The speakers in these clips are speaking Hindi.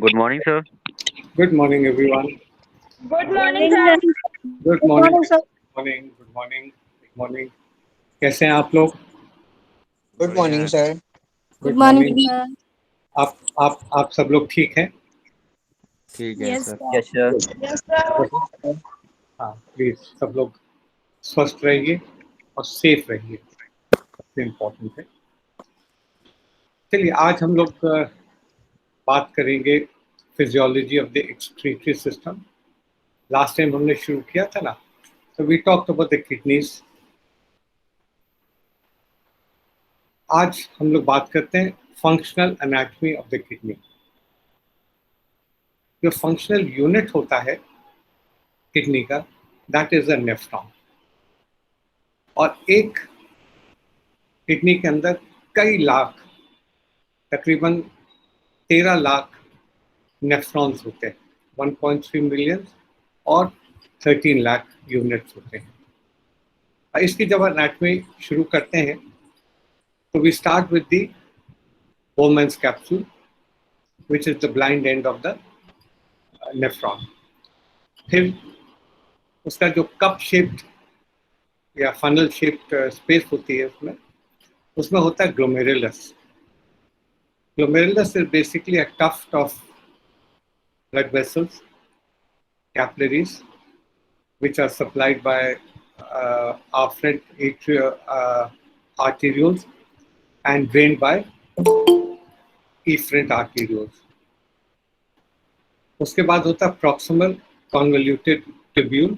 Good morning, sir. Good morning, everyone. Good morning, morning, sir. sir. Good Good morning. morning, sir. Morning good morning good morning कैसे हैं आप लोग? गुड बढ़िया मॉर्निंग है। Sir. Good good morning, morning. sir. आप सब लोग ठीक हैं? ठीक है Yes, sir. sir. Yes sir. Yes, sir. हाँ, प्लीज सब लोग स्वस्थ रहिए और सेफ रहिए, सबसे इम्पोर्टेंट है। चलिए आज हम लोग बात करेंगे physiology of the excretory system. Last time हमने शुरू किया था ना, तो we talked about the kidneys. आज हम लोग बात करते हैं functional anatomy of the kidney. जो फंक्शनल यूनिट होता है किडनी का, दैट इज अ नेफ्रॉन। और एक किडनी के अंदर कई लाख, तकरीबन 13 लाख नेफ्रॉन्स होते हैं, 1.3 मिलियन और 13 लाख यूनिट्स होते हैं। और इसकी जब एनाटॉमी शुरू करते हैं तो we start with the Bowman's capsule, which is the blind end of the nephron. फिर उसका जो कप शेप्ड या फनल शेप्ड स्पेस होती है उसमें उसमें होता है glomerulus. Glomerulus is basically a tuft of blood vessels, capillaries, which are supplied by afferent arterioles and drained by efferent arterioles. उसके बाद होता है proximal convoluted tubule.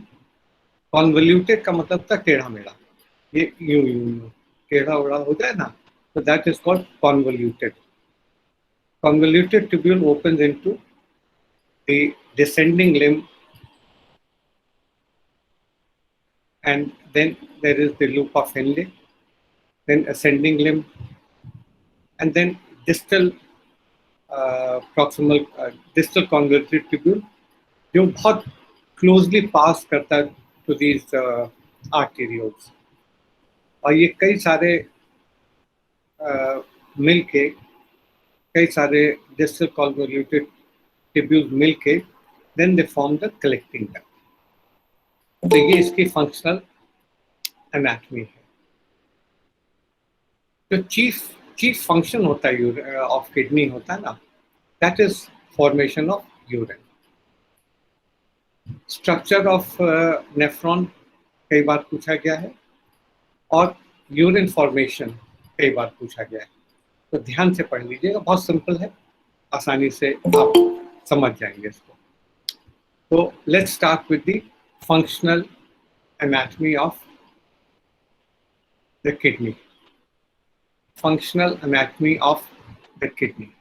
Convoluted का मतलब था टेढ़ा मेढ़ा, ये यूं यूं यूं टेढ़ा उड़ा हो जाए ना, तो that is called convoluted. Convoluted tubule opens into the descending limb, and then there is the loop of Henle, then ascending limb, and then distal proximal distal convoluted tubule, जो बहुत क्लोजली पास करता है टू दीज आर्टेरियोल्स। और ये कई सारे मिल के, कई सारे डिस्टल कॉन्वोल्यूटेड ट्यूब्यूल्स मिल के then they form the collecting duct. तो ये इसकी फंक्शनल एनाटॉमी है। जो चीफ फंक्शन होता है ऑफ किडनी होता है ना, that is formation of urine. Structure of nephron कई बार पूछा गया है और यूरिन फॉर्मेशन कई बार पूछा गया है, तो ध्यान से पढ़ लीजिएगा, बहुत सिंपल है, आसानी से आप समझ जाएंगे इसको। तो let's start with the functional anatomy of the kidney. Functional anatomy of the kidney,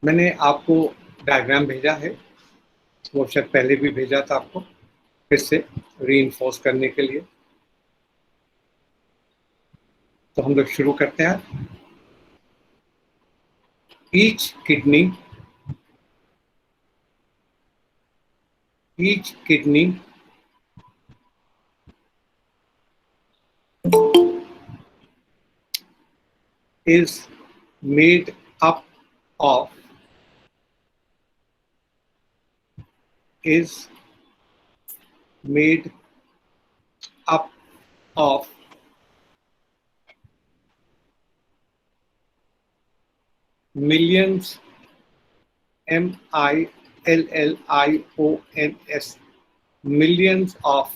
मैंने आपको डायग्राम भेजा है, वो शायद पहले भी भेजा था आपको, फिर से रीइंफोर्स करने के लिए। तो हम लोग शुरू करते हैं। Each kidney is made up of is made up of millions, millions, millions of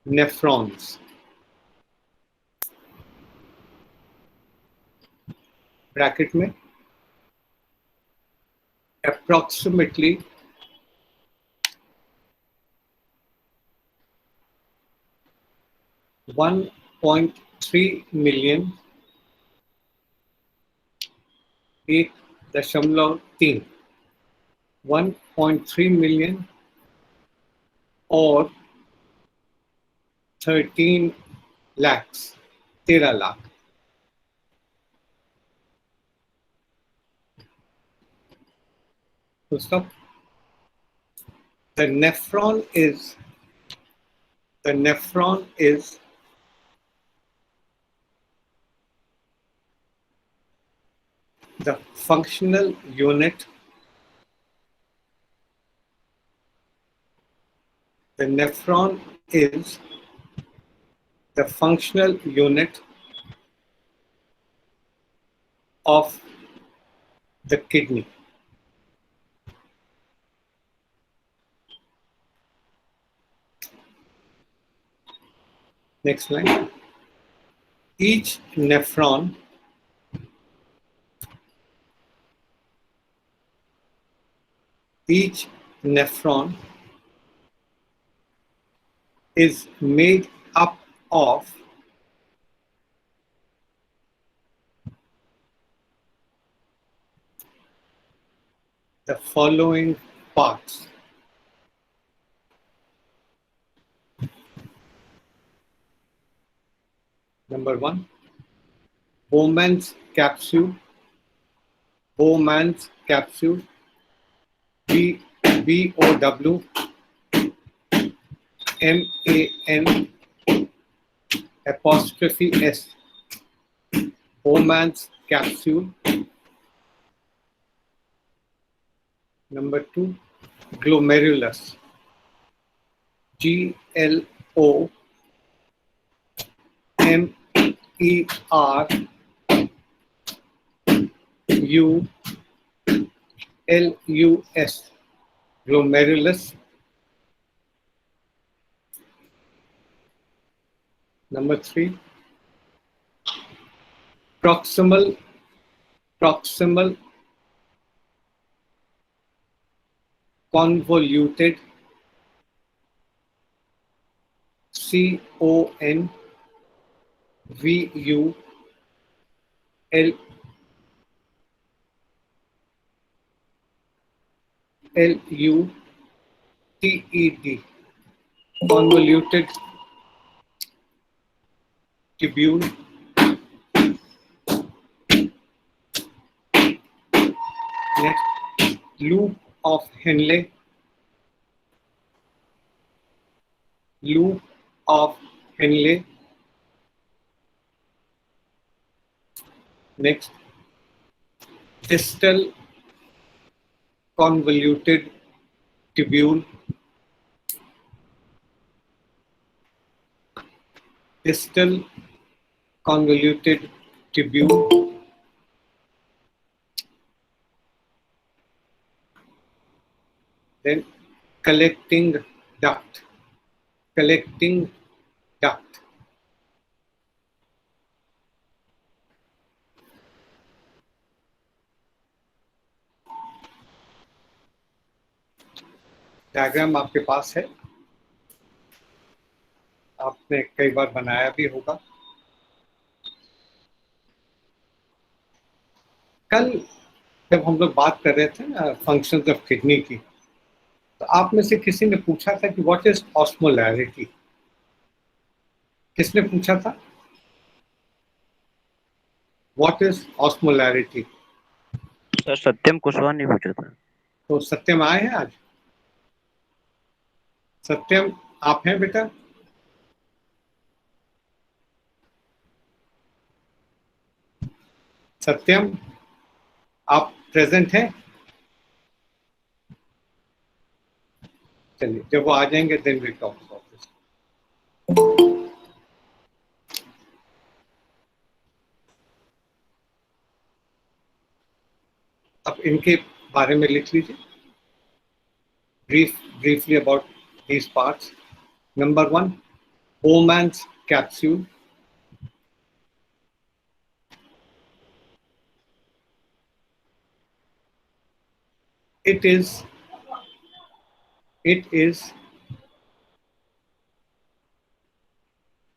nephrons, bracket में approximately 1.3 million, 1.3 million और 13 lakhs, 13 लाख। तो stop. The nephron is The functional unit, the nephron is the functional unit of the kidney. Next line. Each nephron is made up of the following parts. Number 1, Bowman's capsule, B-O-W M-A-N apostrophe S, Bowman's capsule. Number 2, glomerulus, Glomerulus, glomerulus. Number 3, proximal convoluted, CONVULTED, convoluted tubule. Next, loop of Henle, Next, distal convoluted tubule, Then collecting duct, diagram आपके पास है, आपने कई बार बनाया भी होगा। कल जब हम लोग बात कर रहे थे ना फंक्शंस ऑफ किडनी की, तो आप में से किसी ने पूछा था कि व्हाट इज ऑस्मोलैरिटी। किसने पूछा था? What is osmolarity? सर सत्यम कुशवाहा ने पूछा था। तो सत्यम आए हैं आज? सत्यम आप हैं बेटा? सत्यम आप प्रेजेंट हैं? चलिए, जब वो आ जाएंगे then we talk about this. अब इनके बारे में लिख लीजिए, briefly about these parts. Number 1, Bowman's capsule. It is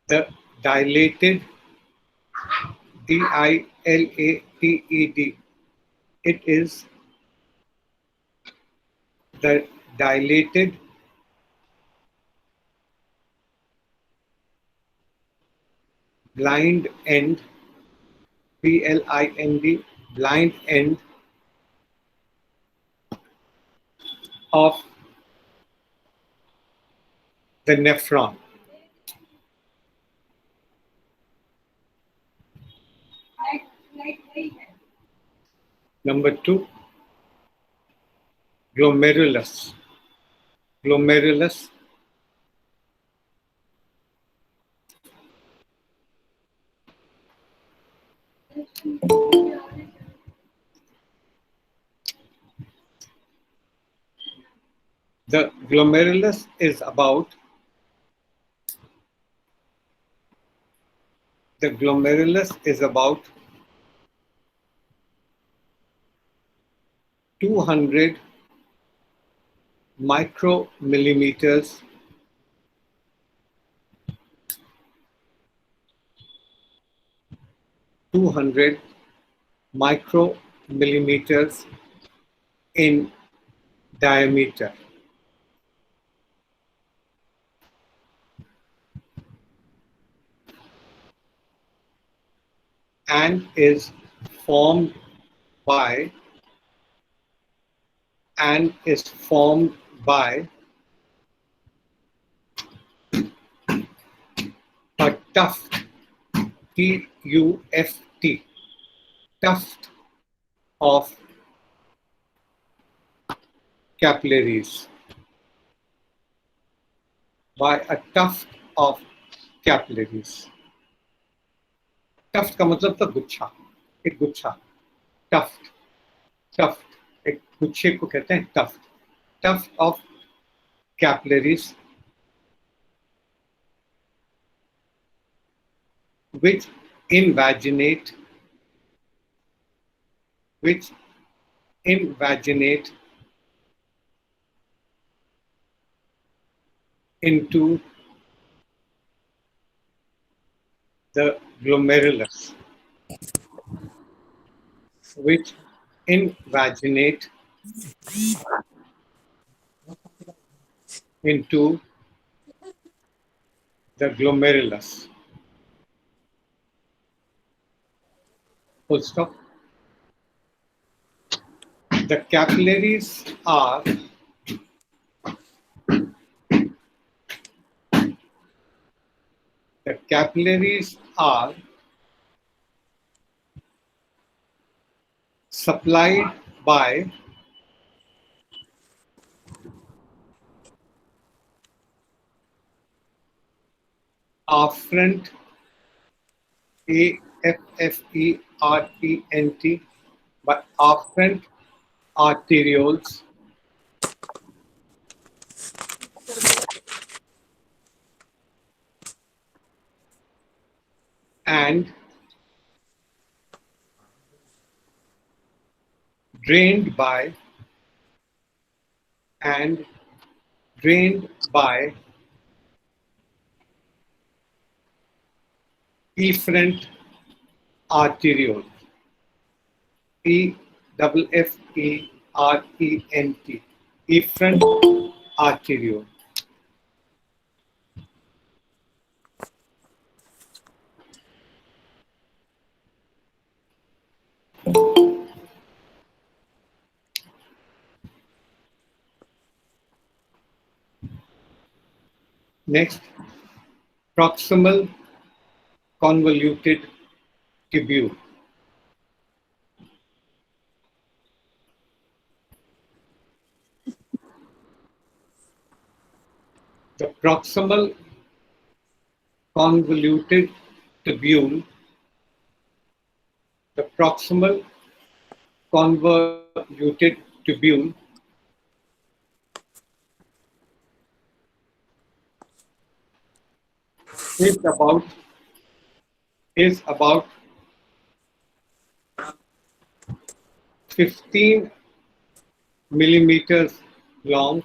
the dilated, D-I-L-A-T-E-D. It is the dilated blind end, B-L-I-N-D, blind end of the nephron. Number 2, glomerulus. Glomerulus the glomerulus is about 200 micromillimeters 200 micromillimeters in diameter and is formed by a tuft, T-U-F-T, tuft of capillaries, by a tuft of capillaries. Tuft का मतलब था गुच्छा, एक गुच्छा, टफ्ट, टफ्ट एक गुच्छे को कहते हैं tuft, tuft of capillaries which invaginate into the glomerulus, which invaginate into the glomerulus. Full stop. The capillaries are supplied by afferent, A-F-F-E-R-E-N-T, by afferent arterioles and drained by efferent arteriole, E-F-F-E-R-E-N-T, efferent arteriole. Next, proximal convoluted tubule. The proximal convoluted tubule is about 15 millimeters long,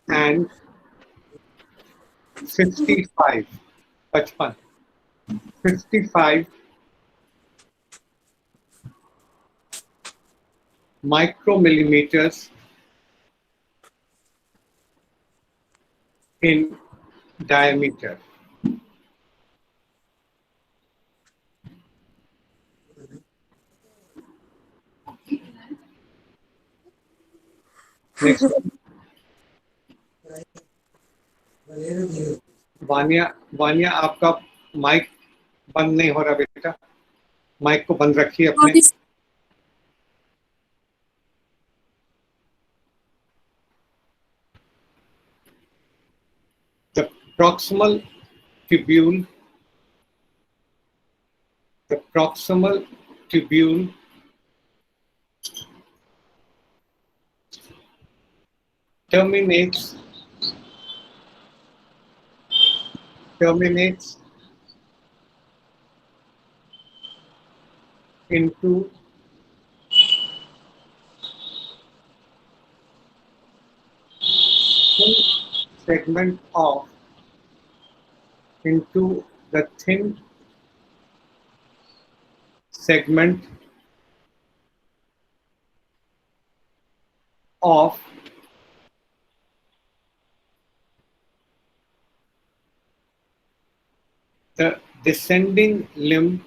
and 55 micromillimeters in diameter. Next Vaniya, Vaniya आपका माइक बंद नहीं हो रहा बेटा, माइक को बंद रखिए अपने। The proximal tubule, the proximal tubule terminates into segment of into the thin segment of the descending limb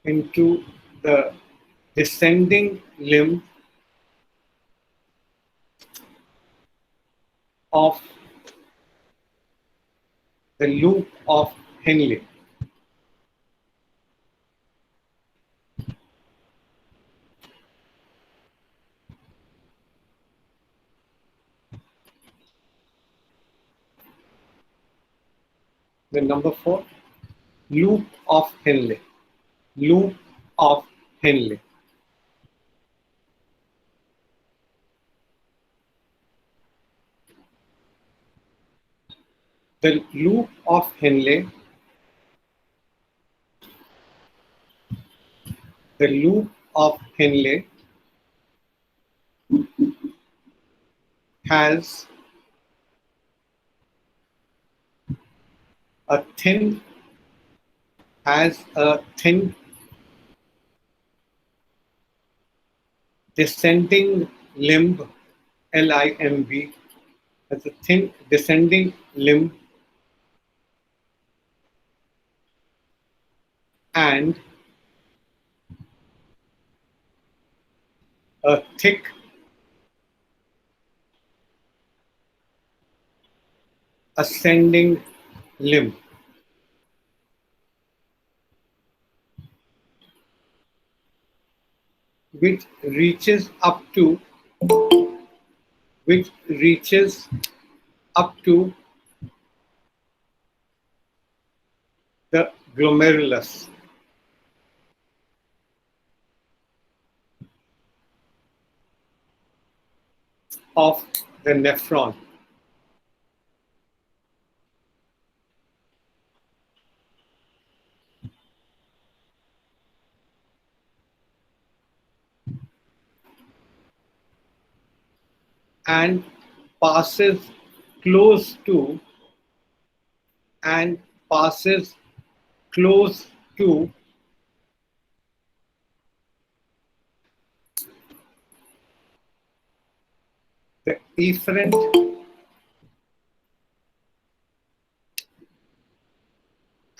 into the descending limb of the loop of Henle. The number 4, loop of Henle. Loop of Henle. The loop of Henle, the loop of Henle has a thin descending limb, LIMB, has a thin descending limb and a thick ascending limb. Which reaches up to the glomerulus. Of the nephron. And passes close to the efferent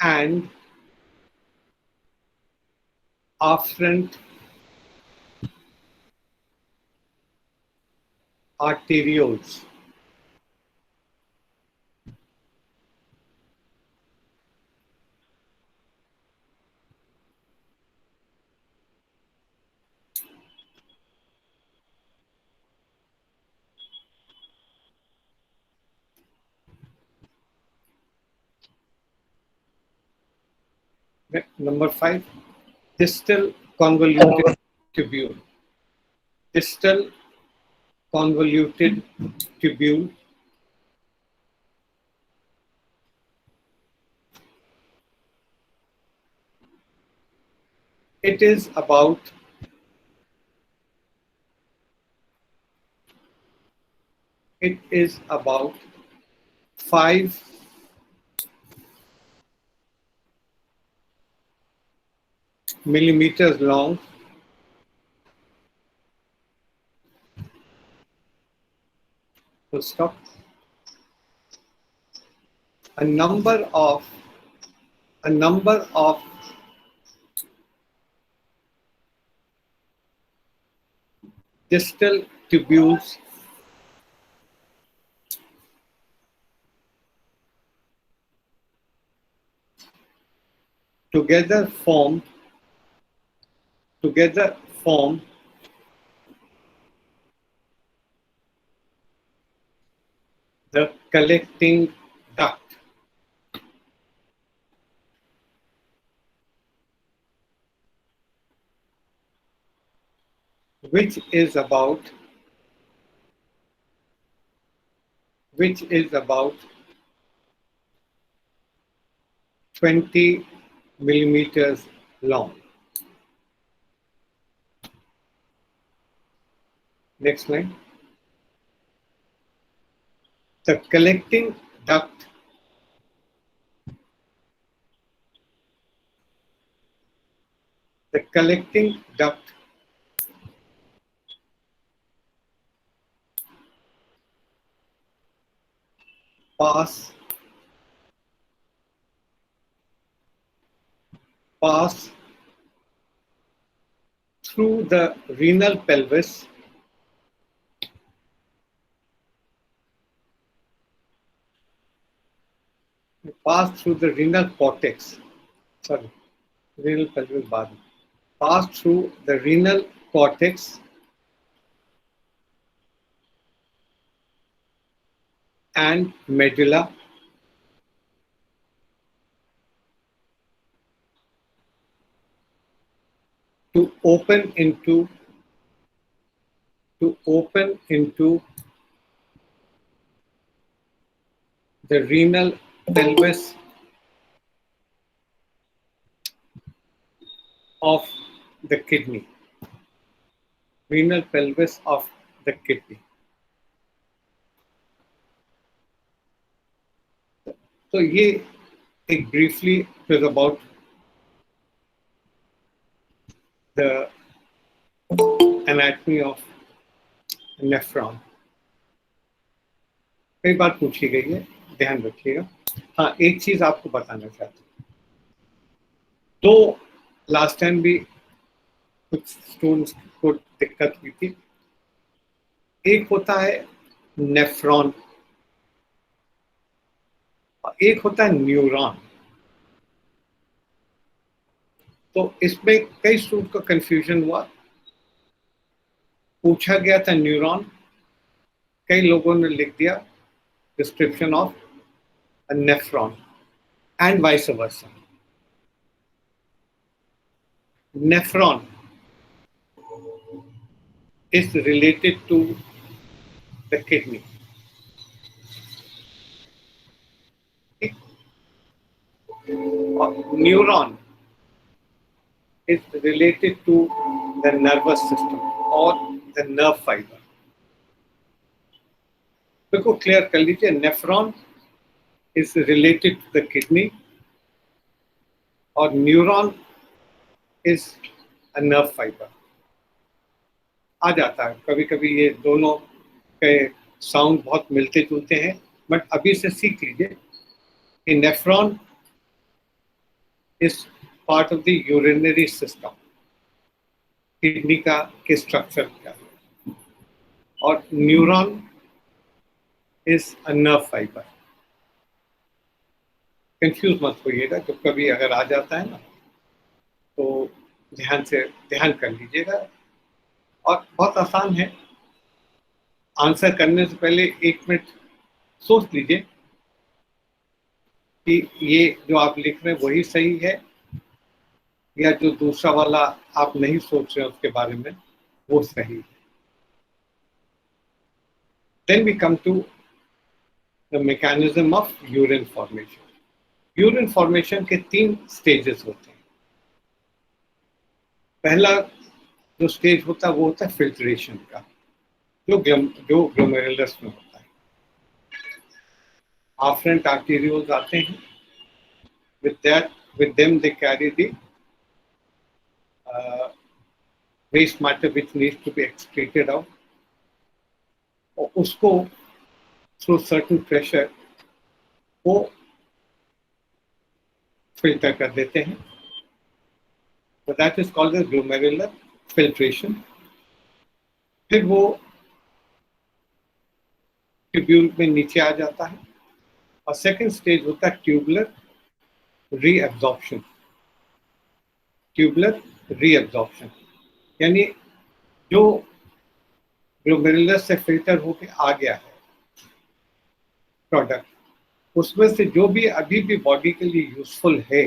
and afferent arterioles. Number 5, distal convoluted tubule. Distal convoluted tubule it is about 5 millimeters long, full stop. A number of distal tubules together form the collecting duct, which is about 20 millimeters long. Next line. The collecting duct pass through the renal pelvis cortex. Renal pelvis body. Pass through the renal cortex and medulla to open into the renal pelvis of the kidney. Renal pelvis of the kidney. So ये एक briefly was about the anatomy of nephron. कई बार पूछी गई है, ध्यान रखिएगा। हाँ, एक चीज आपको बताना चाहता हूँ। तो लास्ट टाइम भी कुछ स्टूडेंट्स को दिक्कत हुई थी। एक होता है नेफ्रॉन और एक होता है न्यूरॉन। तो इसमें कई स्टूडेंट को कंफ्यूजन हुआ। पूछा गया था न्यूरॉन, कई लोगों ने लिख दिया description of a nephron and vice versa. Nephron is related to the kidney. Neuron is related to the nervous system or the nerve fiber. बिल्कुल क्लियर कर लीजिए, nephron is related to the kidney और neuron is a nerve fiber. आ जाता है कभी कभी, ये दोनों के साउंड बहुत मिलते जुलते हैं, बट अभी से सीख लीजिए कि nephron is part of the urinary system. Kidney का के स्ट्रक्चर क्या है, और neuron is a nerve fiber. Confuse मत होइएगा, जब कभी अगर आ जाता है ना तो ध्यान कर लीजिएगा। और बहुत आसान है, आंसर करने से पहले 1 मिनट सोच लीजिए कि ये जो आप लिख रहे हैं वही सही है या जो दूसरा वाला आप नहीं सोच रहे उसके बारे में वो सही है। Then we come to the mechanism of urine formation. Urine formation के 3 स्टेजेस होते हैं। पहला जो स्टेज होता है वो होता है फिल्ट्रेशन का, जो ग्लोमेरुलस में होता है। आफ्रेंट आर्टेरियोल्स आते हैं, with them they carry the waste matter which needs to be excreted out, और उसको through certain pressure वो फिल्टर कर देते हैं। So that is called the glomerular filtration. फिर वो ट्यूब्यूल में नीचे आ जाता है और सेकंड स्टेज होता है ट्यूबुलर रीअब्जॉर्प्शन। ट्यूबुलर रीअब्जॉर्प्शन यानी जो ग्लोमेरुलर से फिल्टर होके आ गया है प्रोडक्ट, उसमें से जो भी अभी भी बॉडी के लिए यूजफुल है,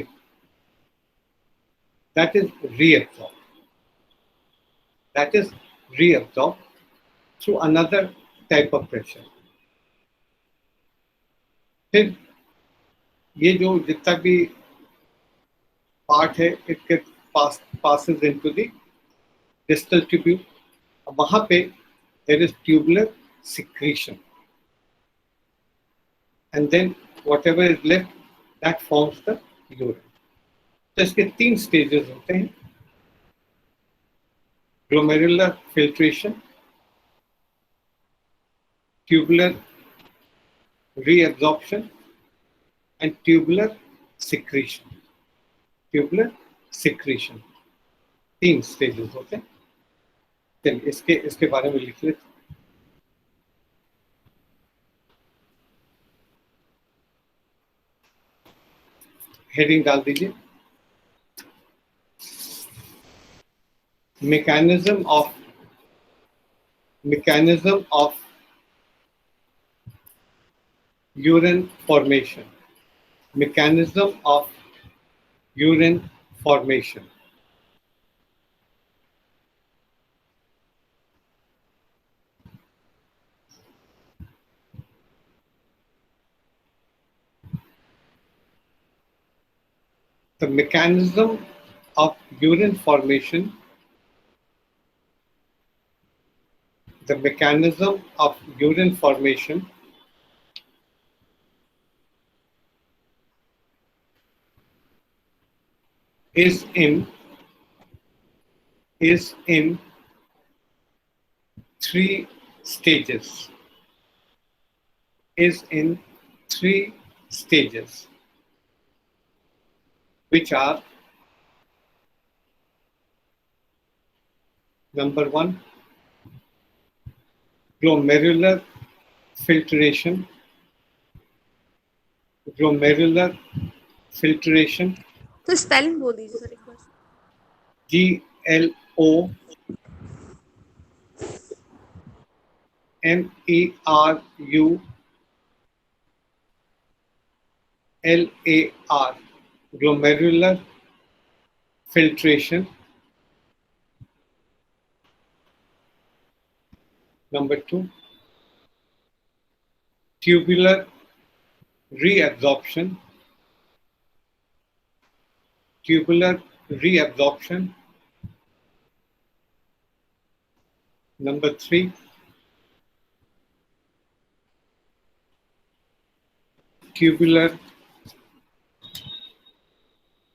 that is reabsorb, that is reabsorb through another type of pressure. फिर ये जो जितना भी पार्ट है, it get passes into the distal tubule। वहां पे there is tubular secretion and then whatever is left that forms the urine। तो इसके 3 स्टेजेस होते हैं, glomerular filtration, tubular reabsorption and tubular secretion. Tubular secretion 3 stages होते हैं। चलिए इसके बारे में लिख लेते। हेडिंग डाल दीजिए, mechanism of urine formation, mechanism of urine formation। The mechanism of urine formation, the mechanism of urine formation is in 3 stages, is in 3 stages, which are: number 1, glomerular filtration, glomerular filtration, तो स्पेलिंग बोल दीजिए सर एक बार। GLOMERULAR, glomerular filtration। Number 2, tubular reabsorption, tubular reabsorption। Number 3, tubular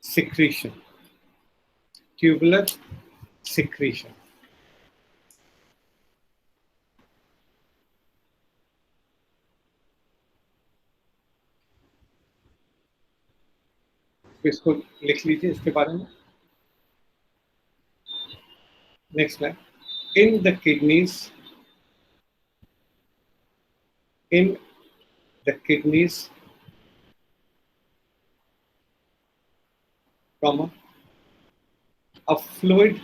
secretion, tubular secretion। इसको लिख लीजिए इसके बारे में। Next line, in the kidneys, comma, a fluid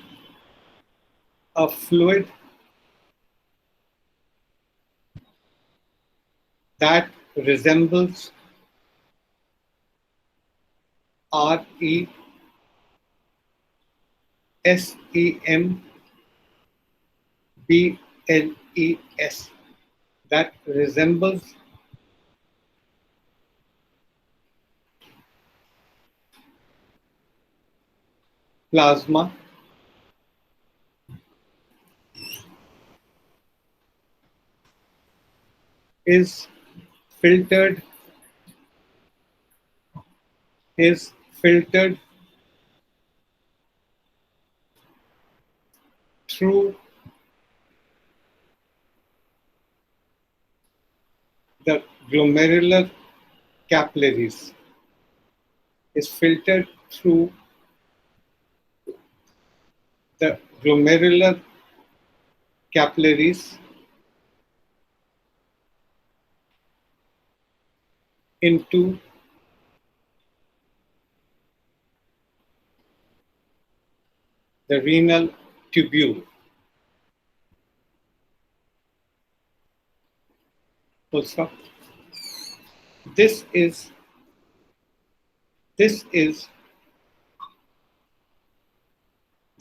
that resembles RESEMBLES, that resembles plasma, is filtered through the glomerular capillaries, is filtered through the glomerular capillaries into the renal tubule. Full stop. This is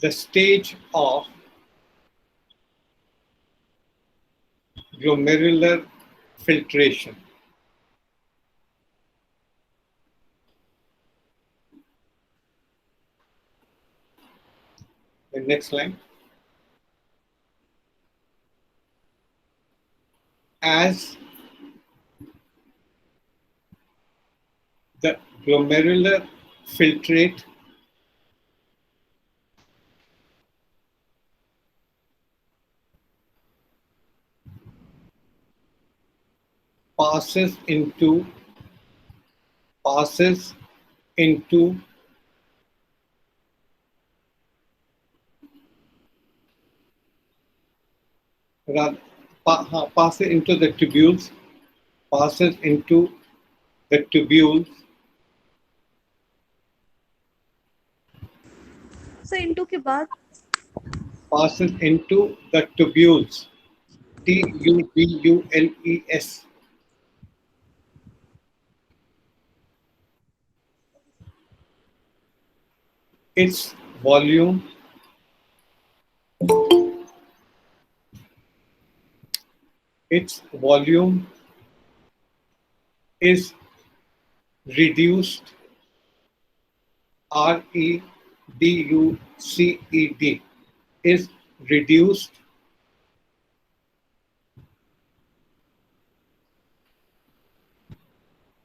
the stage of glomerular filtration. The next line. As the glomerular filtrate passes into passes into the tubules, passes into the tubules, sir into के बाद passes into the tubules, tubules. Its volume is reduced, REDUCED, is reduced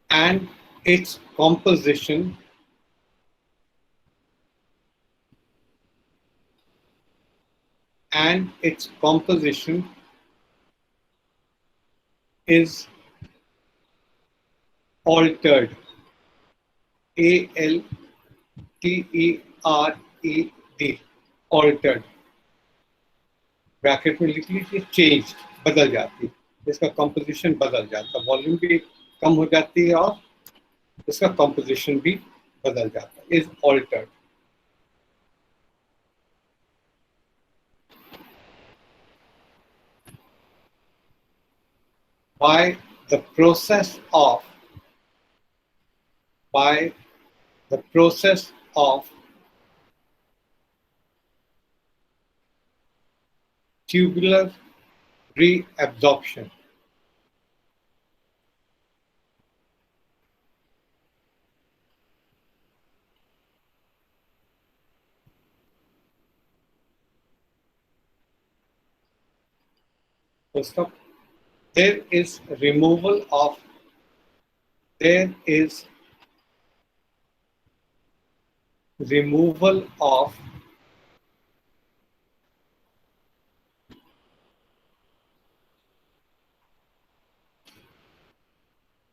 and its composition is altered, ALTERED, altered. Bracket में लिख लीजिए चेंज, बदल जाती है, इसका कंपोजिशन बदल जाता है, वॉल्यूम भी कम हो जाती है और इसका कंपोजिशन भी बदल जाता है, is altered. by the process of tubular reabsorption. There is removal of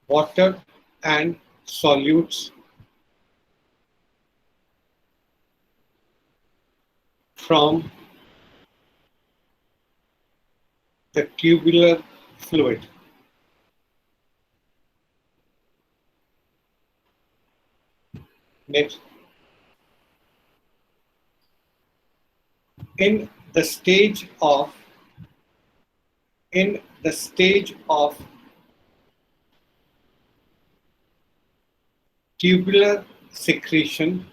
water and solutes from the tubular fluid. Next. In the stage of tubular secretion,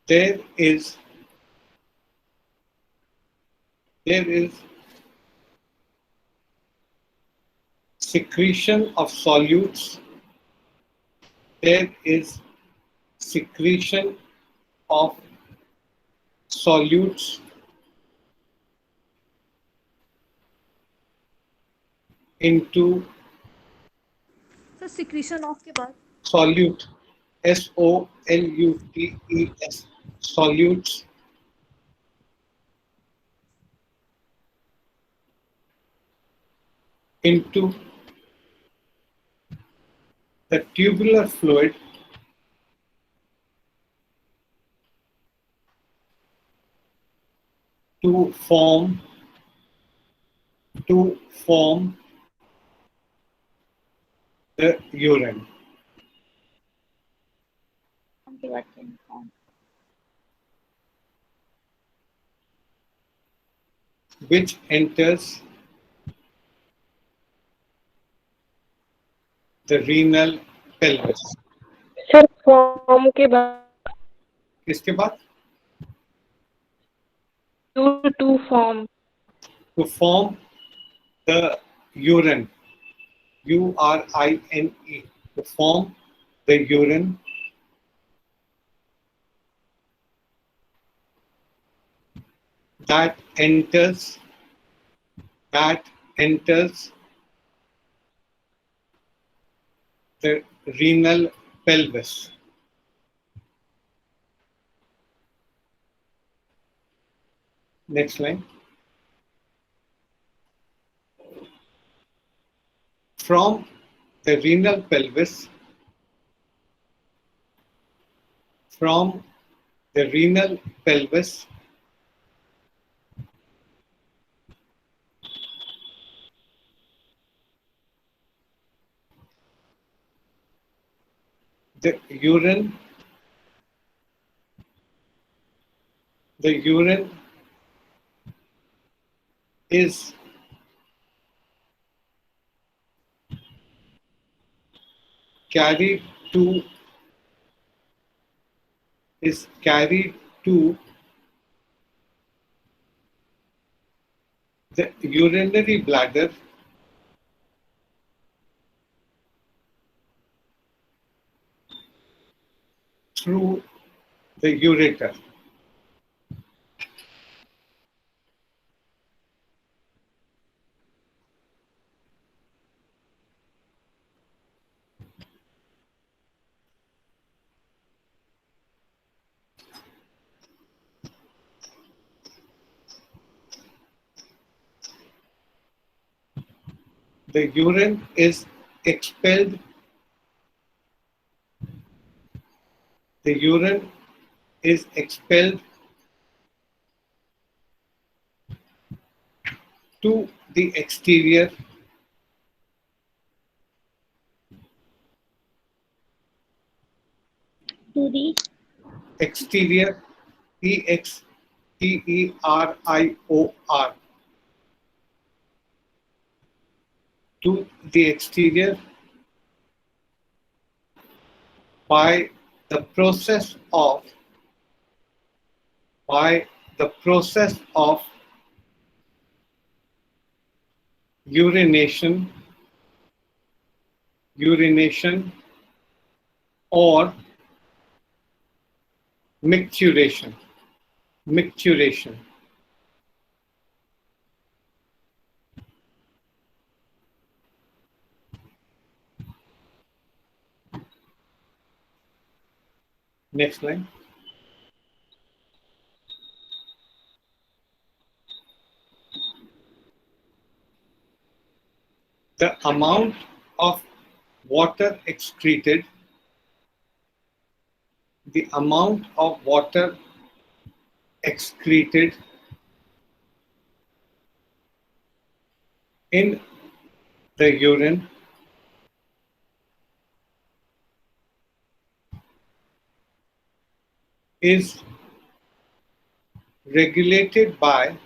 there is secretion of solutes, there is secretion of solutes into sir secretion of के बाद solute, SOLUTES, solutes into the tubular fluid to form the urine, which enters the renal pelvis. Sir form के बाद इसके बाद to form to form the urine, urine, to form the urine that enters the renal pelvis. Next line. From the renal pelvis, the urine is carried to the urinary bladder through the ureter. The urine is expelled. The urine is expelled to the exterior to the exterior, exterior, to the exterior by the process of urination or micturition. Next line. The amount of water excreted in the urine is regulated by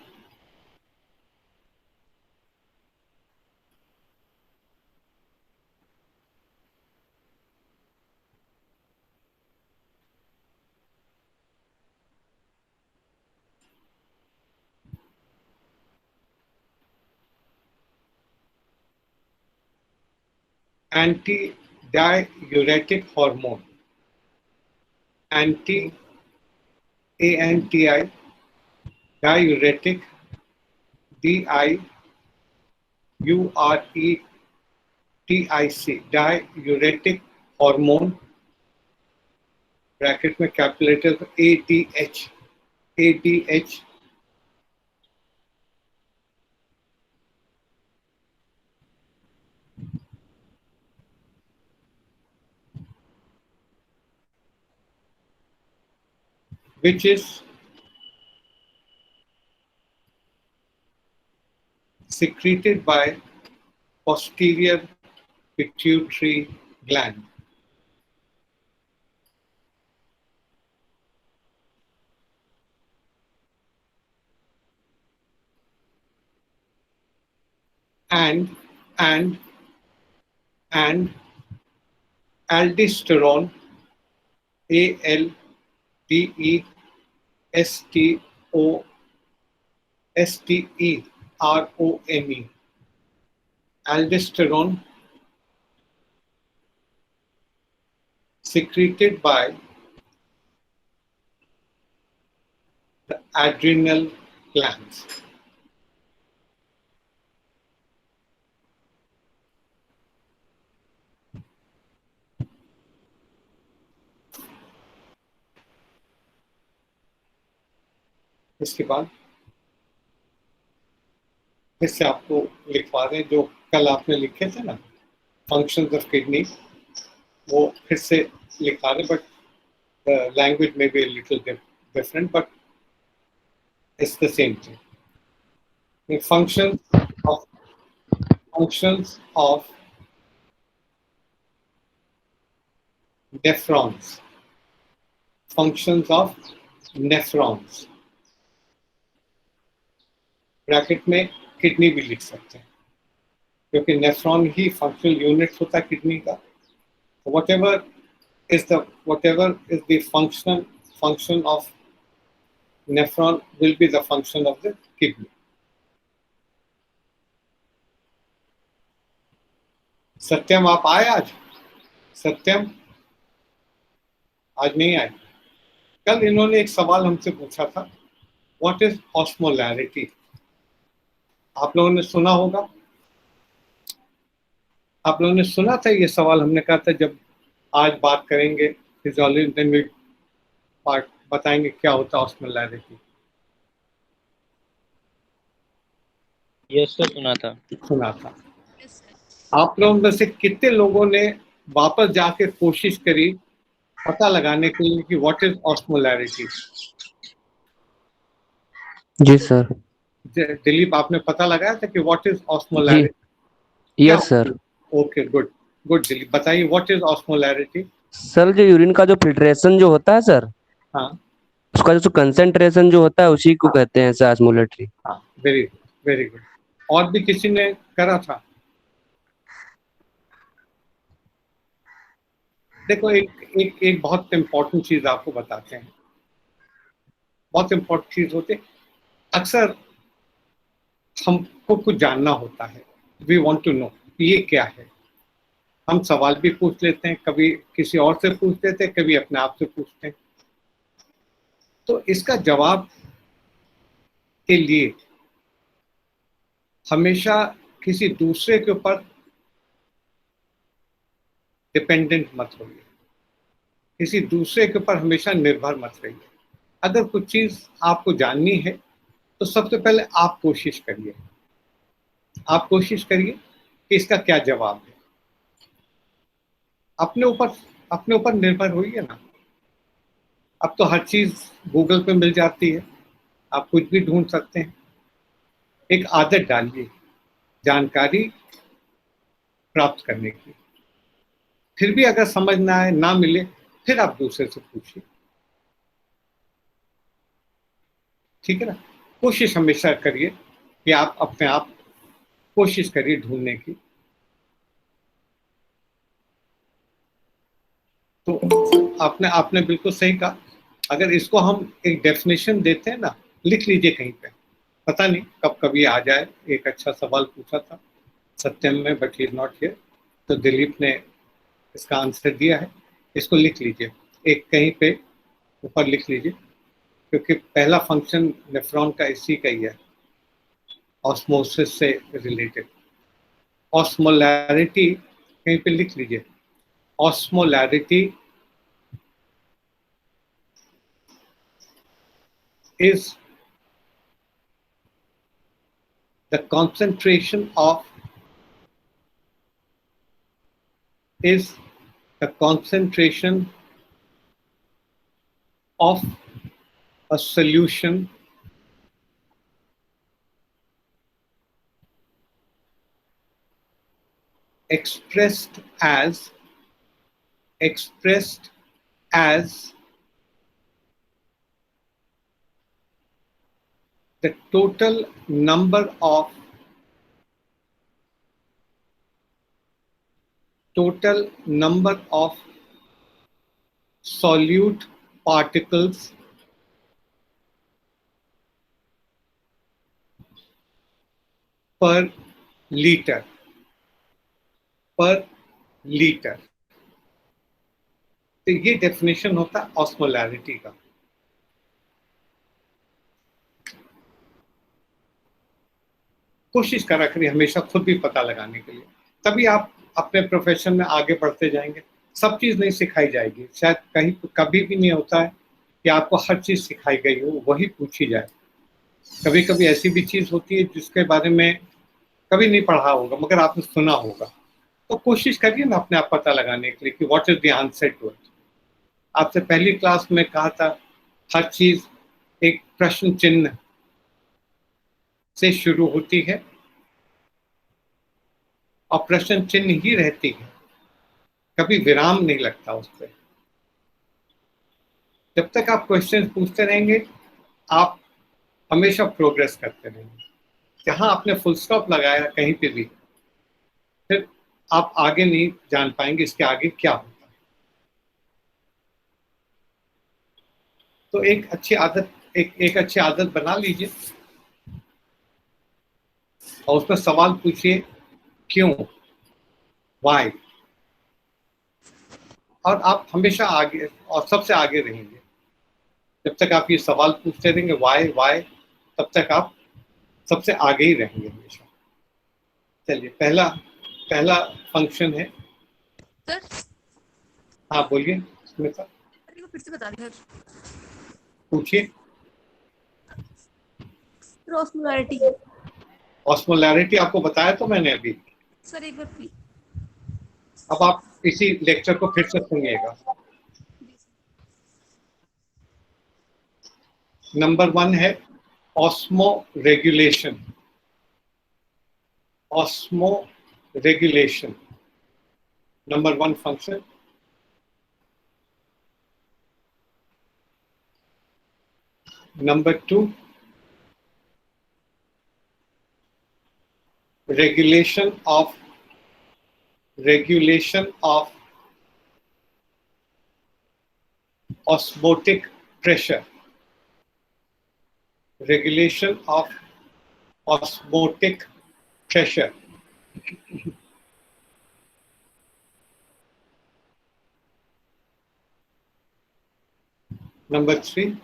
antidiuretic hormone, anti diuretic, diuretic hormone, bracket में capital ADH, which is secreted by posterior pituitary gland. And aldosterone, aldestosterone, aldosterone secreted by the adrenal glands. इसके बाद फिर से आपको लिखवा दें जो कल आपने लिखे थे ना, फंक्शंस ऑफ किडनी, वो फिर से लिखा दें, बट द लैंग्वेज में be little different, but it's the same thing. Functions of nephrons. Functions of nephrons. Bracket में किडनी भी लिख सकते हैं, क्योंकि नेफ्रॉन ही फंक्शनल यूनिट होता है किडनी का. whatever is the function of nephron will be the function of the kidney. सत्यम आप आए आज? सत्यम आज नहीं आए. कल इन्होंने एक सवाल हमसे पूछा था, व्हाट इज ऑस्मोलैरिटी. आप लोगों ने सुना होगा, आप लोगों ने सुना था ये सवाल. हमने कहा था जब आज बात करेंगे फिजियोलॉजी, देन वी पार्ट बताएंगे क्या होता है ऑस्मोलैरिटी. यस सर, सुना था. सुना था. आप लोगों में से कितने लोगों ने वापस जाके कोशिश करी पता लगाने के लिए कि व्हाट इज ऑस्मोलैरिटी? जी सर. दिलीप, आपने पता लगाया था कि what is osmolarity? Yes sir. Okay, good good. Dilip बताइए, व्हाट इज ऑस्मोलैरिटी? सर जो यूरिन का जो फिल्ट्रेशन जो होता है सर, हाँ उसका जो कंसंट्रेशन जो होता है उसी को कहते हैं सर ऑस्मोलेटरी. हाँ, वेरी गुड वेरी गुड. और भी किसी ने करा था? देखो, एक बहुत इम्पोर्टेंट चीज आपको बताते हैं. बहुत इम्पोर्टेंट चीज होती है. अक्सर हमको कुछ जानना होता है, वी वांट टू नो ये क्या है. हम सवाल भी पूछ लेते हैं, कभी किसी और से पूछ लेते हैं, कभी अपने आप से पूछते हैं. तो इसका जवाब के लिए हमेशा किसी दूसरे के ऊपर डिपेंडेंट मत होइए, किसी दूसरे के ऊपर हमेशा निर्भर मत रहिए. अगर कुछ चीज आपको जाननी है तो सबसे पहले आप कोशिश करिए. आप कोशिश करिए कि इसका क्या जवाब है. अपने ऊपर निर्भर होइए ना. अब तो हर चीज गूगल पे मिल जाती है, आप कुछ भी ढूंढ सकते हैं. एक आदत डालिए जानकारी प्राप्त करने की. फिर भी अगर समझ ना आए, ना मिले, फिर आप दूसरे से पूछिए. ठीक है ना. कोशिश हमेशा करिए कि आप अपने आप कोशिश करिए ढूंढने की. तो आपने बिल्कुल सही कहा. अगर इसको हम एक डेफिनेशन देते हैं ना, लिख लीजिए कहीं पे. पता नहीं कब कभी आ जाए. एक अच्छा सवाल पूछा था सत्यम में, but he is not here, तो दिलीप ने इसका आंसर दिया है. इसको लिख लीजिए, एक कहीं पे ऊपर लिख लीजिए, क्योंकि पहला फंक्शन नेफ्रॉन का इसी का ही है, ऑस्मोसिस से रिलेटेड. ऑस्मोलैरिटी कहीं पे लिख लीजिए. Osmolarity is the concentration of a solution expressed as the total number of solute particles per liter. तो ये डेफिनेशन होता है ऑस्मोलैरिटी का। कोशिश करा करिए हमेशा खुद भी पता लगाने के लिए, तभी आप अपने प्रोफेशन में आगे बढ़ते जाएंगे। सब चीज नहीं सिखाई जाएगी, शायद कहीं कभी भी नहीं होता है कि आपको हर चीज सिखाई गई हो वही पूछी जाए। कभी कभी ऐसी भी चीज होती है जिसके बारे में कभी नहीं पढ़ा होगा मगर आपने सुना होगा, तो कोशिश करिए ना अपने आप पता लगाने के लिए कि what is the answer to it. आपसे पहली क्लास में कहा था हर चीज एक प्रश्न चिन्ह से शुरू होती है और प्रश्न चिन्ह ही रहती है, कभी विराम नहीं लगता उस पर। जब तक आप क्वेश्चन पूछते रहेंगे आप हमेशा प्रोग्रेस करते रहेंगे। जहां आपने फुल स्टॉप लगाया कहीं पे भी, फिर आप आगे नहीं जान पाएंगे इसके आगे क्या होता है। तो एक अच्छी आदत बना लीजिए और उसमें सवाल पूछिए क्यों, व्हाई, और आप हमेशा आगे और सबसे आगे रहेंगे। जब तक आप ये सवाल पूछते रहेंगे व्हाई, तब तक आप सबसे आगे ही रहेंगे हमेशा। चलिए पहला फंक्शन है। सर हाँ बोलिए स्मिता, अरे वो फिर से बता दीजिए। पूछिए। ऑस्मोलैरिटी। ऑस्मोलैरिटी आपको बताया तो मैंने अभी। सर एक बार प्लीज। अब आप इसी लेक्चर को फिर से सुनिएगा। नंबर 1 है osmo regulation. Number 1 function. Number 2 regulation of osmotic pressure. Regulation of osmotic pressure. Number 3,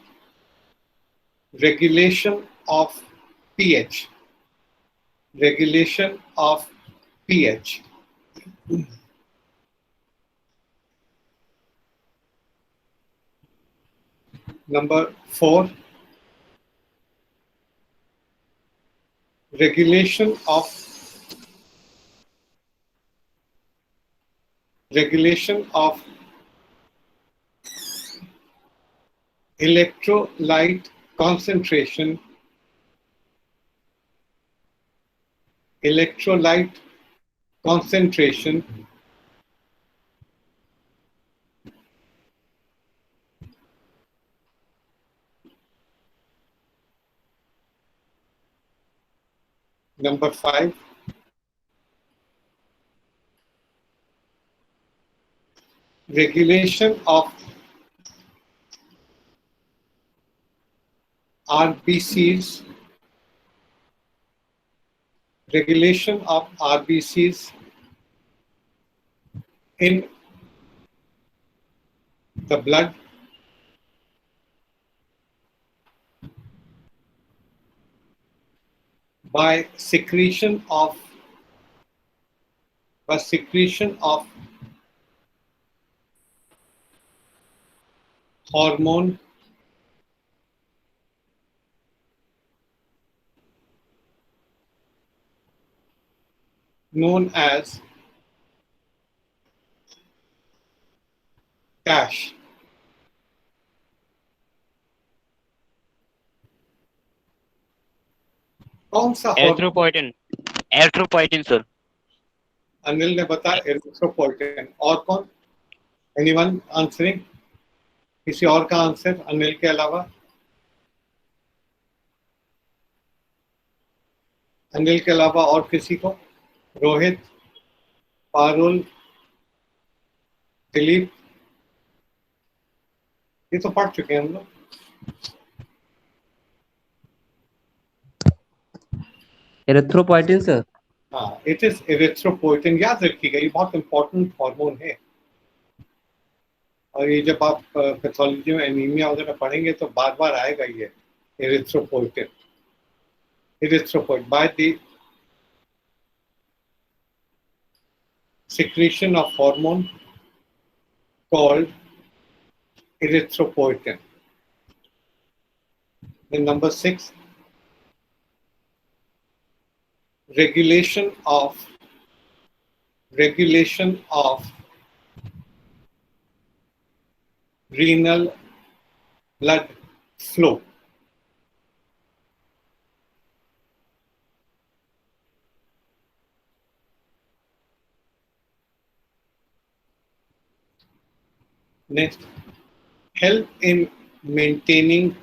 regulation of pH. Regulation of pH. Number 4, regulation of electrolyte concentration. Number 5, regulation of RBCs. Regulation of RBCs in the blood by secretion of hormone known as DASH. कौन सा एरिथ्रोपोइटिन सर। अनिल ने बताया एरिथ्रोपोइटिन। और कौन? Anyone answering? किसी और का आंसर अनिल के अलावा? अनिल के अलावा और किसी को? रोहित, पारुल, दिलीप, ये तो पढ़ चुके हैं हम लोग। Erythropoietin sir. हाँ, इट इज एरिथ्रोपोइटिन। याद रखिएगा, ये बहुत इंपॉर्टेंट हार्मोन है। और ये जब आप पैथोलॉजी में एनीमिया वगैरह पढ़ेंगे तो बार बार आएगा ये erythropoietin. Erythropoietin by the secretion of hormone called erythropoietin. Then number 6, regulation of renal blood flow. Next, help in maintaining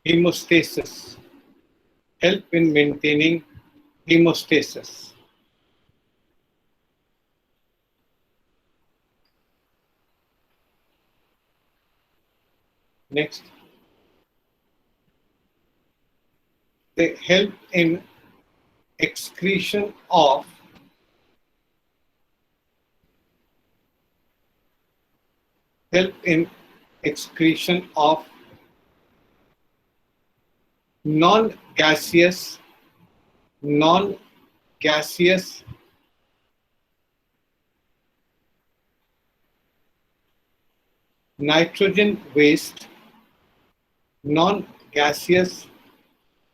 hemostasis. Help in maintaining hemostasis. Next, they help in excretion of non-gaseous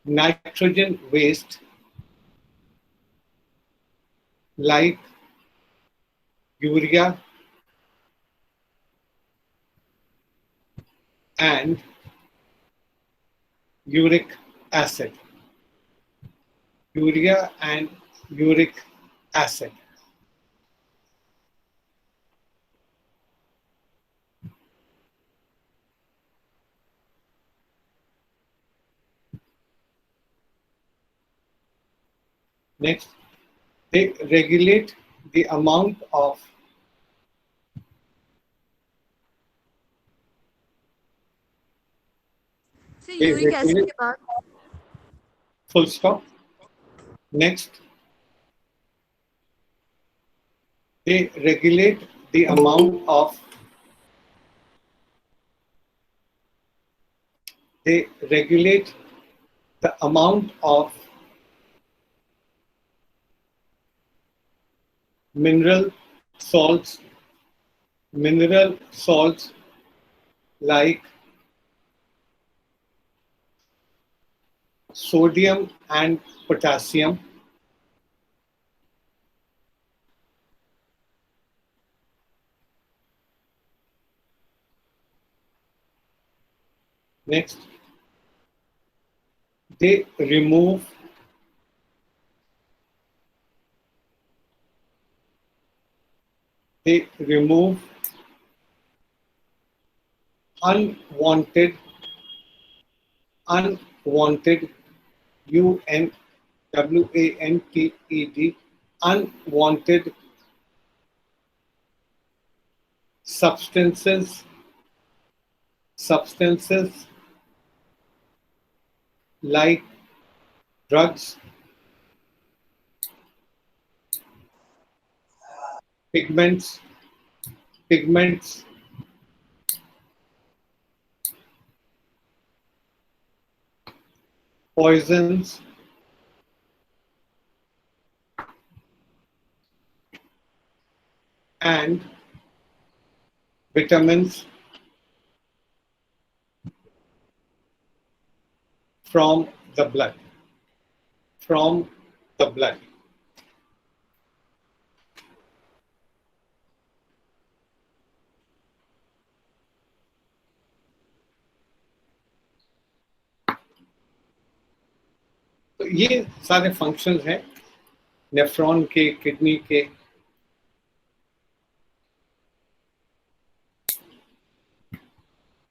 nitrogen waste like urea and uric acid. Next, they regulate the amount of sir uric acid के बाद full stop. Next, they regulate the amount of mineral salts like sodium and potassium. Next, they remove unwanted unwanted substances like drugs, pigments, poisons, and vitamins from the blood. तो ये सारे फंक्शंस हैं नेफ्रॉन के, किडनी के।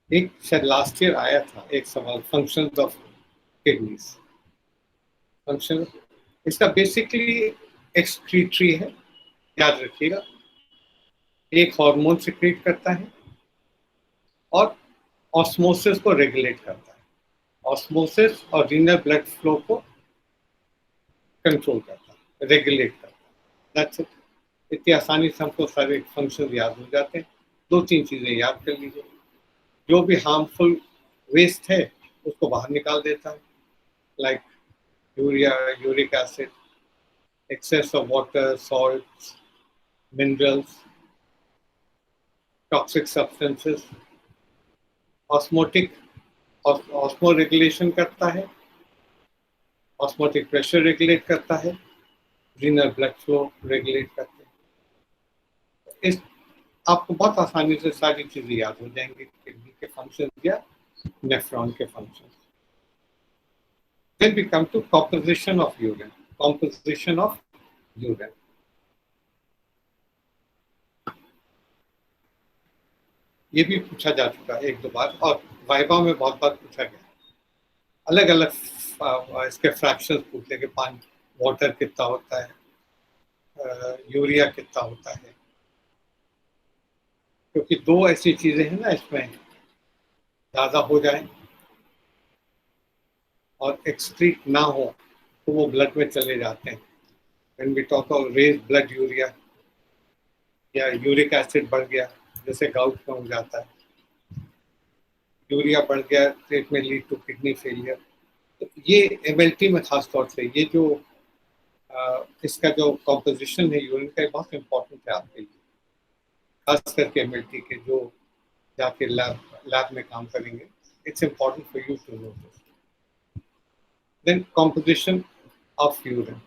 एक शायद लास्ट ईयर आया था एक सवाल, फंक्शंस ऑफ किडनीज। फंक्शन इसका बेसिकली एक्सक्रीटरी है, याद रखिएगा। एक हार्मोन सिक्रीट करता है और ऑस्मोसिस को रेगुलेट करता है। ऑस्मोसिस और रीनल ब्लड फ्लो को कंट्रोल करता है, रेगुलेट करता है। That's it. इतनी आसानी से हमको सारे फंक्शन याद हो जाते हैं। 2-3 चीजें याद कर लीजिए। जो भी हार्मफुल वेस्ट है उसको बाहर निकाल देता है, like urea, uric acid, excess of water, salts, minerals, toxic substances. Osmotic osmo regulation करता है, ऑस्मोटिक प्रेशर रेगुलेट करता है, रीनल ब्लड फ्लो रेगुलेट करते हैं। इस आपको बहुत आसानी से सारी चीजें याद हो जाएंगी, किडनी के फंक्शन या नेफ्रॉन के function. Then we come to composition of urine. Composition of urine. ये भी पूछा जा चुका है 1-2 बार और वाइवा में बहुत बार पूछा गया। अलग अलग इसके फ्रैक्शंस पूछते हैं कि पानी, वाटर कितना होता है, यूरिया कितना होता है, क्योंकि 2 ऐसी चीजें हैं ना इसमें, ज्यादा हो जाए और एक्सक्रीट ना हो तो वो ब्लड में चले जाते हैं। When we talk of raised blood urea या यूरिक एसिड बढ़ गया, जैसे गाउट में हो जाता है, यूरिया बढ़ गया तो इट में लीड टू किडनी फेलियर। तो ये एमएलटी में खास तौर से ये जो इसका जो कॉम्पोजिशन है यूरिन का, बहुत इम्पोर्टेंट है आपके लिए, खास करके एमएलटी के जो जाके लैब में काम करेंगे। It's important for you to know this. Then composition of urine.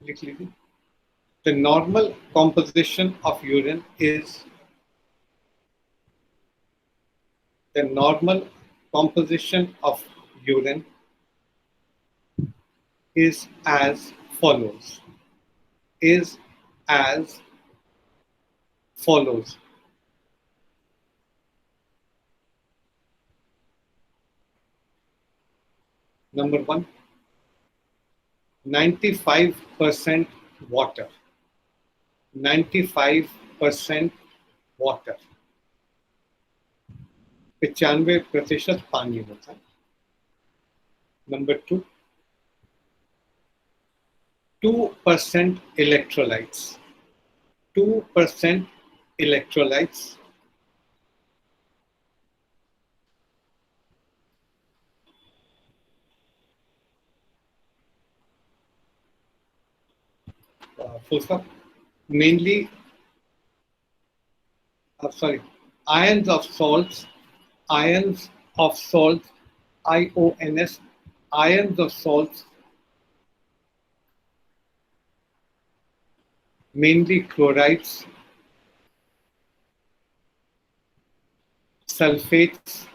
लिख लीजिए। The normal composition of urine is as follows. Is as follows. Number 1, 95% water. 95% water. 95% पानी होता है। Number 2, 2% electrolytes. 2% electrolytes. Full stop. Mainly, ions of salts, IONS, ions of salts, mainly chlorides, sulfates,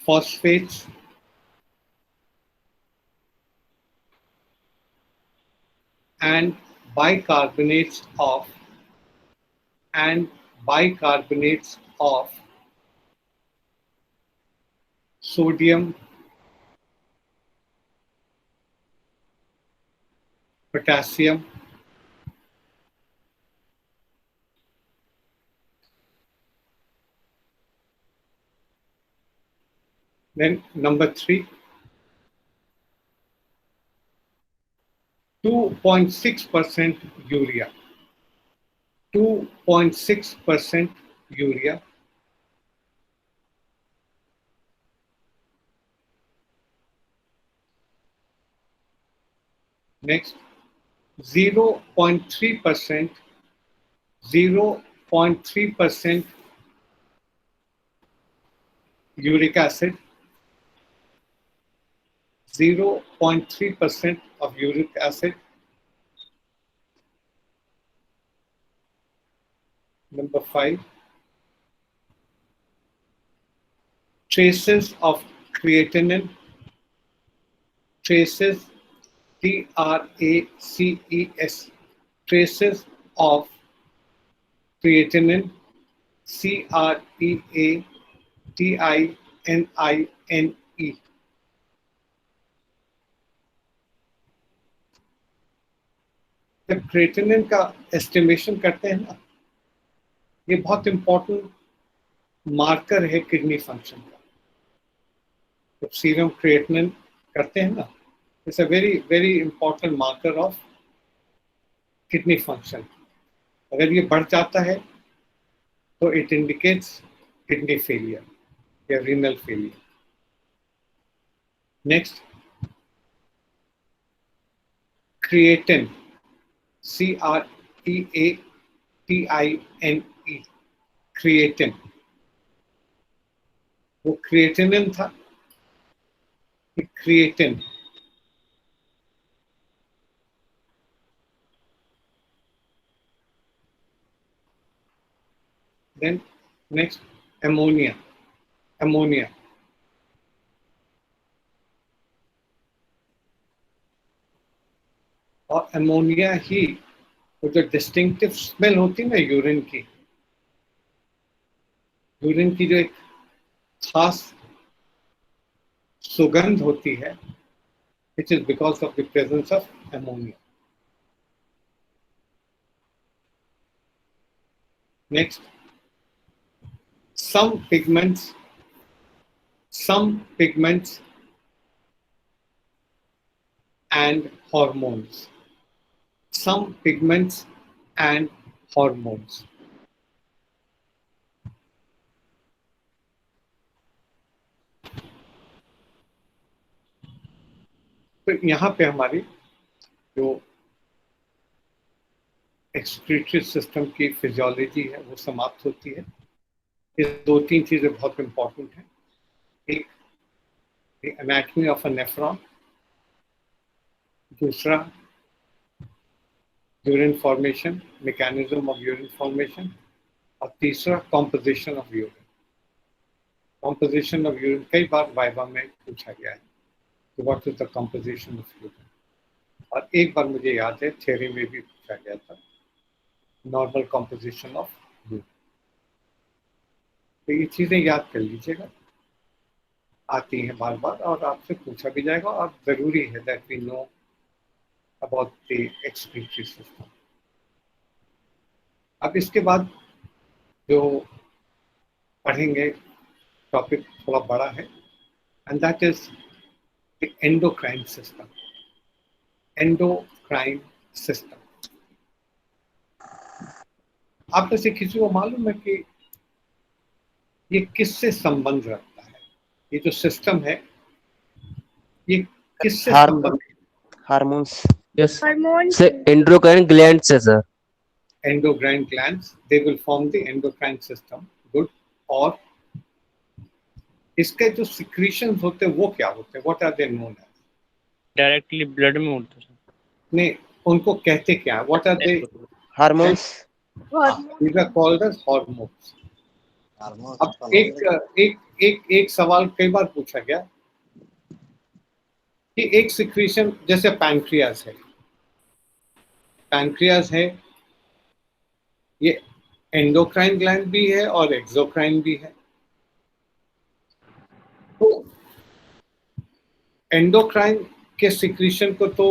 phosphates, and bicarbonates of sodium, potassium, then number 3, 2.6% urea. 2.6% urea. Next, 0.3% uric acid. 0.3% of uric acid. Number 5, traces of creatinine, traces, TRACES, traces of creatinine, CREATININE. जब क्रिएटिनिन का एस्टिमेशन करते हैं ना, ये बहुत इंपॉर्टेंट मार्कर है किडनी फंक्शन का। जब सीरम क्रिएटिनिन करते हैं ना, it's a very very important marker of kidney function. अगर ये बढ़ जाता है तो इट इंडिकेट्स किडनी फेलियर या renal failure. Next, creatine, CREATINE, creatine, वो क्रिएटिनिन था, creatine. Then next, ammonia, ammonia, और अमोनिया ही वो जो डिस्टिंक्टिव स्मेल होती है ना यूरिन की जो एक खास सुगंध होती है, which is because of the presence of ammonia. Next, some pigments and hormones. Some pigments and hormones. तो यहाँ पे हमारी जो एक्सक्रीटरी सिस्टम की फिजियोलॉजी है वो समाप्त होती है। ये 2-3 चीजें बहुत इंपॉर्टेंट हैं। एक, एनाटॉमी ऑफ अ नेफ्रॉन, दूसरा urine formation, mechanism of urine formation, और तीसरा composition of urine. Composition of urine कई बार वाइवा में पूछा गया है, तो what is the composition of urine. और एक बार मुझे याद है थ्योरी में भी पूछा गया था, नॉर्मल कॉम्पोजिशन ऑफ यूरिन। तो ये चीजें याद कर लीजिएगा, आती हैं बार बार और आपसे पूछा भी जाएगा, और जरूरी है that we know about the excretory system. अब इसके बाद जो पढ़ेंगे टॉपिक थोड़ा बड़ा है, and that is the endocrine system. Endocrine system, आप में से किसी को मालूम है कि ये किससे संबंध रखता है? ये जो सिस्टम है ये किससे संबंध? हार्मोन्स। Yes Hormones. से एंडोक्राइन ग्लैंड से sir. Endocrine glands, they will form the endocrine system. Good. और इसके जो secretions होते हैं वो क्या होते हैं? What are they known as? Directly blood में उड़ता है। नहीं, उनको कहते क्या है? What are they? Hormones. These are called as hormones. अब एक सवाल कई बार पूछा गया कि एक सिक्रीशन, जैसे पैनक्रियास है, ये एंडोक्राइन ग्लैंड भी है और एक्सोक्राइन भी है। तो एंडोक्राइन के सिक्रीशन को तो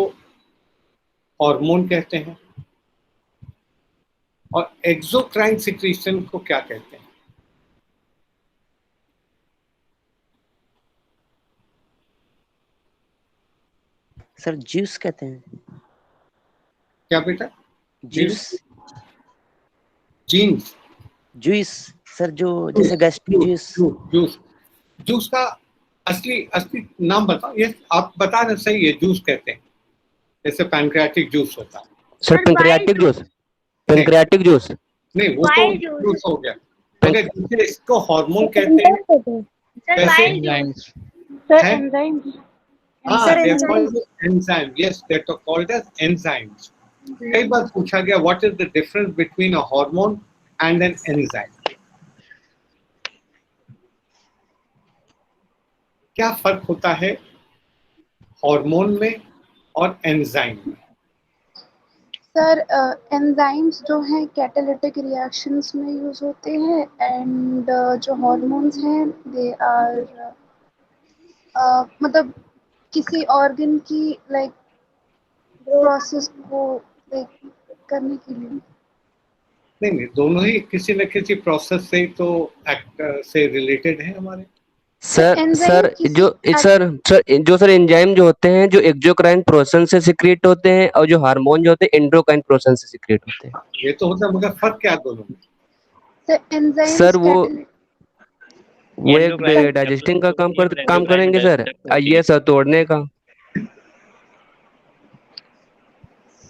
हार्मोन कहते हैं, और एक्सोक्राइन सिक्रीशन को क्या कहते हैं? सर जूस कहते हैं। क्या बेटा? जूस। जीन्स। जूस सर, जो जैसे गैस्ट्रिक जूस। जूस का असली नाम बताओ। ये आप बता रहे सही है, जूस कहते हैं, जैसे पैनक्रियाटिक जूस होता है। Sir pancreatic juice. Pancreatic juice नहीं, वो तो Wild juice. जूस हो गया। अगर जिसे इसको हार्मोन कहते हैं, Sir, कैसे? wild juice. Sir, है? enzymes. हाँ, Sir, they are enzymes. called as enzymes. Yes, they are called as enzymes. कई बार पूछा गया what is the difference between a hormone and an enzyme. क्या फर्क होता है हार्मोन में और एंजाइम में? सर एंजाइम्स जो हैं कैटालिटिक रिएक्शंस में यूज होते हैं एंड जो हार्मोन्स हैं दे आर मतलब किसी ऑर्गन की लाइक प्रोसेस को लाइक करने के लिए। नहीं, दोनों ही किसी न किसी प्रोसेस से तो एक्ट से रिलेटेड है हमारे। सर एंजाइम सर जो सर एंजाइम जो होते हैं जो एक्सोक्राइन प्रोसेस से सिक्रीट होते हैं और जो हार्मोन जो होते हैं एंडोक्राइन प्रोसेस से सिक्रीट होते हैं। ये तो होता है, मगर फर्क क्या दोनों में? सर एंजाइम्स सर वो एक डाइजेस्टिंग का काम करेंगे सर, ये सर तोड़ने का।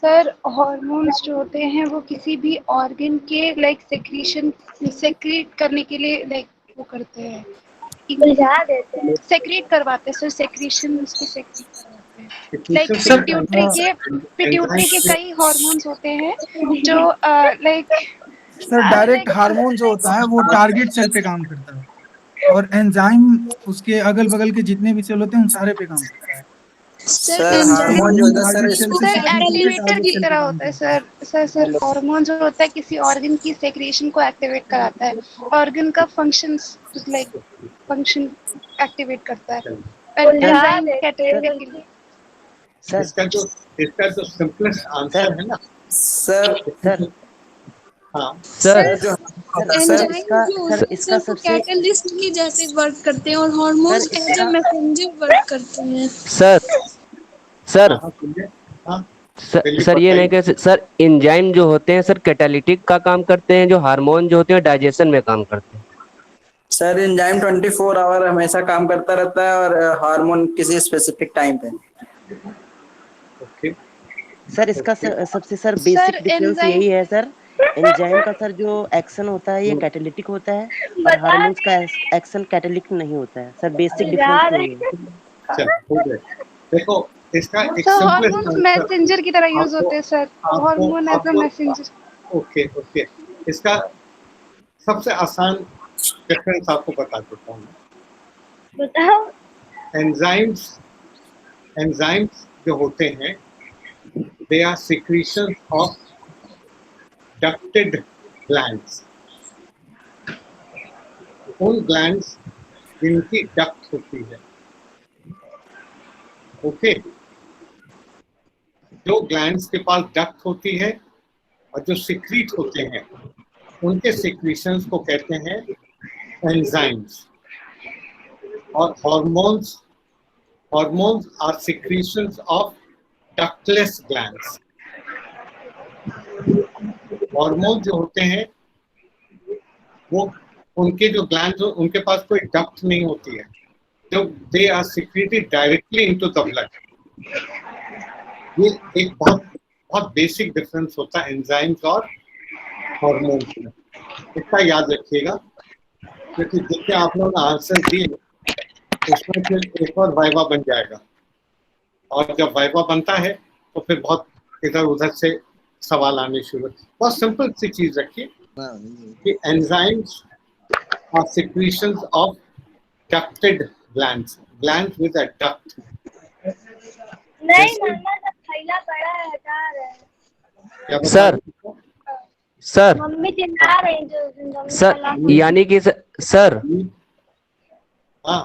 सर हार्मोन्स जो होते हैं वो किसी भी ऑर्गन के लाइक सेक्रीट करने के लिए लाइक वो करते हैं, बुझा देते हैं। सेक्रीट करवाते हैं सर, सेक्रीशन उसकी सेक्रीट करवाते हैं। लाइक Secretion पिट्यूटरी के कई हार्मोन्स होते हैं जो लाइक सर डायरेक्ट हार्मोन जो होता है वो टारगेट सेल पे काम करता है और एंजाइम उसके अगल बगल के जितने भी सेल होते हैं उन सारे पे काम करता है। सर हार्मोन जो होता है सर सर एक्टिवेटर की तरह होता है सर हार्मोन जो होता है किसी ऑर्गन की सेक्रेशन को एक्टिवेट कराता है, ऑर्गन का फंक्शन एक्टिवेट करता है। एंजाइम कैटालिटिक के लिए इसका जो सिंपलेस्ट आंसर है ना सर हाँ सर एंजाइम जो होते हैं सर वो कैटलिस्ट की जैसे वर्क करते हैं और hormones as a messenger work करते हैं। सर हाँ, सुनिए, हाँ, सर ये नहीं कह सर एंजाइम जो होते हैं सर कैटालिटिक का काम करते हैं, जो हार्मोन जो होते हैं डाइजेशन में काम करते हैं। सर एंजाइम 24 आवर हमेशा काम करता रहता है और हार्मोन किसी स्पेसिफिक टाइम पे। ओके सर इसका सबसे सर बेसिक डिफरेंस यही है सर, एंजाइम का सर जो एक्शन होता है ये कैटालिटिक होता है और हार्मोन्स का एक्शन कैटालिटिक नहीं होता है। सर बेसिक डिफरेंस यही है। चलो हो गया। देखो इसका एक सर सिंपलेस्ट हार्मोन्स मैसेंजर की तरह यूज होते हैं sir, hormone as a messenger. Okay इसका सबसे आसान डिफरेंस आपको बता देता हूँ। बताओ। एंजाइम्स जो होते हैं they are secretion of ducted glands. उन ग्लैंड्स जिनकी डक्ट होती है, ओके जो ग्लैंड्स के पास डक्ट होती है और जो सिक्रीट होते हैं उनके सिक्रीशंस को कहते हैं एंजाइम्स। और hormones are secretions of ductless glands. Hormone जो होते हैं वो उनके जो ग्लैंड्स उनके पास कोई डक्ट नहीं होती है, जो they are secreted directly into the blood. ये एक बहुत बेसिक डिफरेंस होता है एंजाइम्स और हार्मोन्स में। इसका याद रखिएगा क्योंकि जितने आप लोगों ने आंसर दिए उसमें फिर एक और वाइवा बन जाएगा, और जब वाइवा बनता है तो फिर बहुत इधर उधर से सवाल आने शुरू। बहुत सिंपल सी चीज रखिए कि enzymes are secretions of ducted glands with a duct. नहीं मम्मा तो थैला पड़ा है, हटा रहे हैं। क्या बता रहे हैं? सर मम्मी चिल्ला रही जो सर यानी कि सर हाँ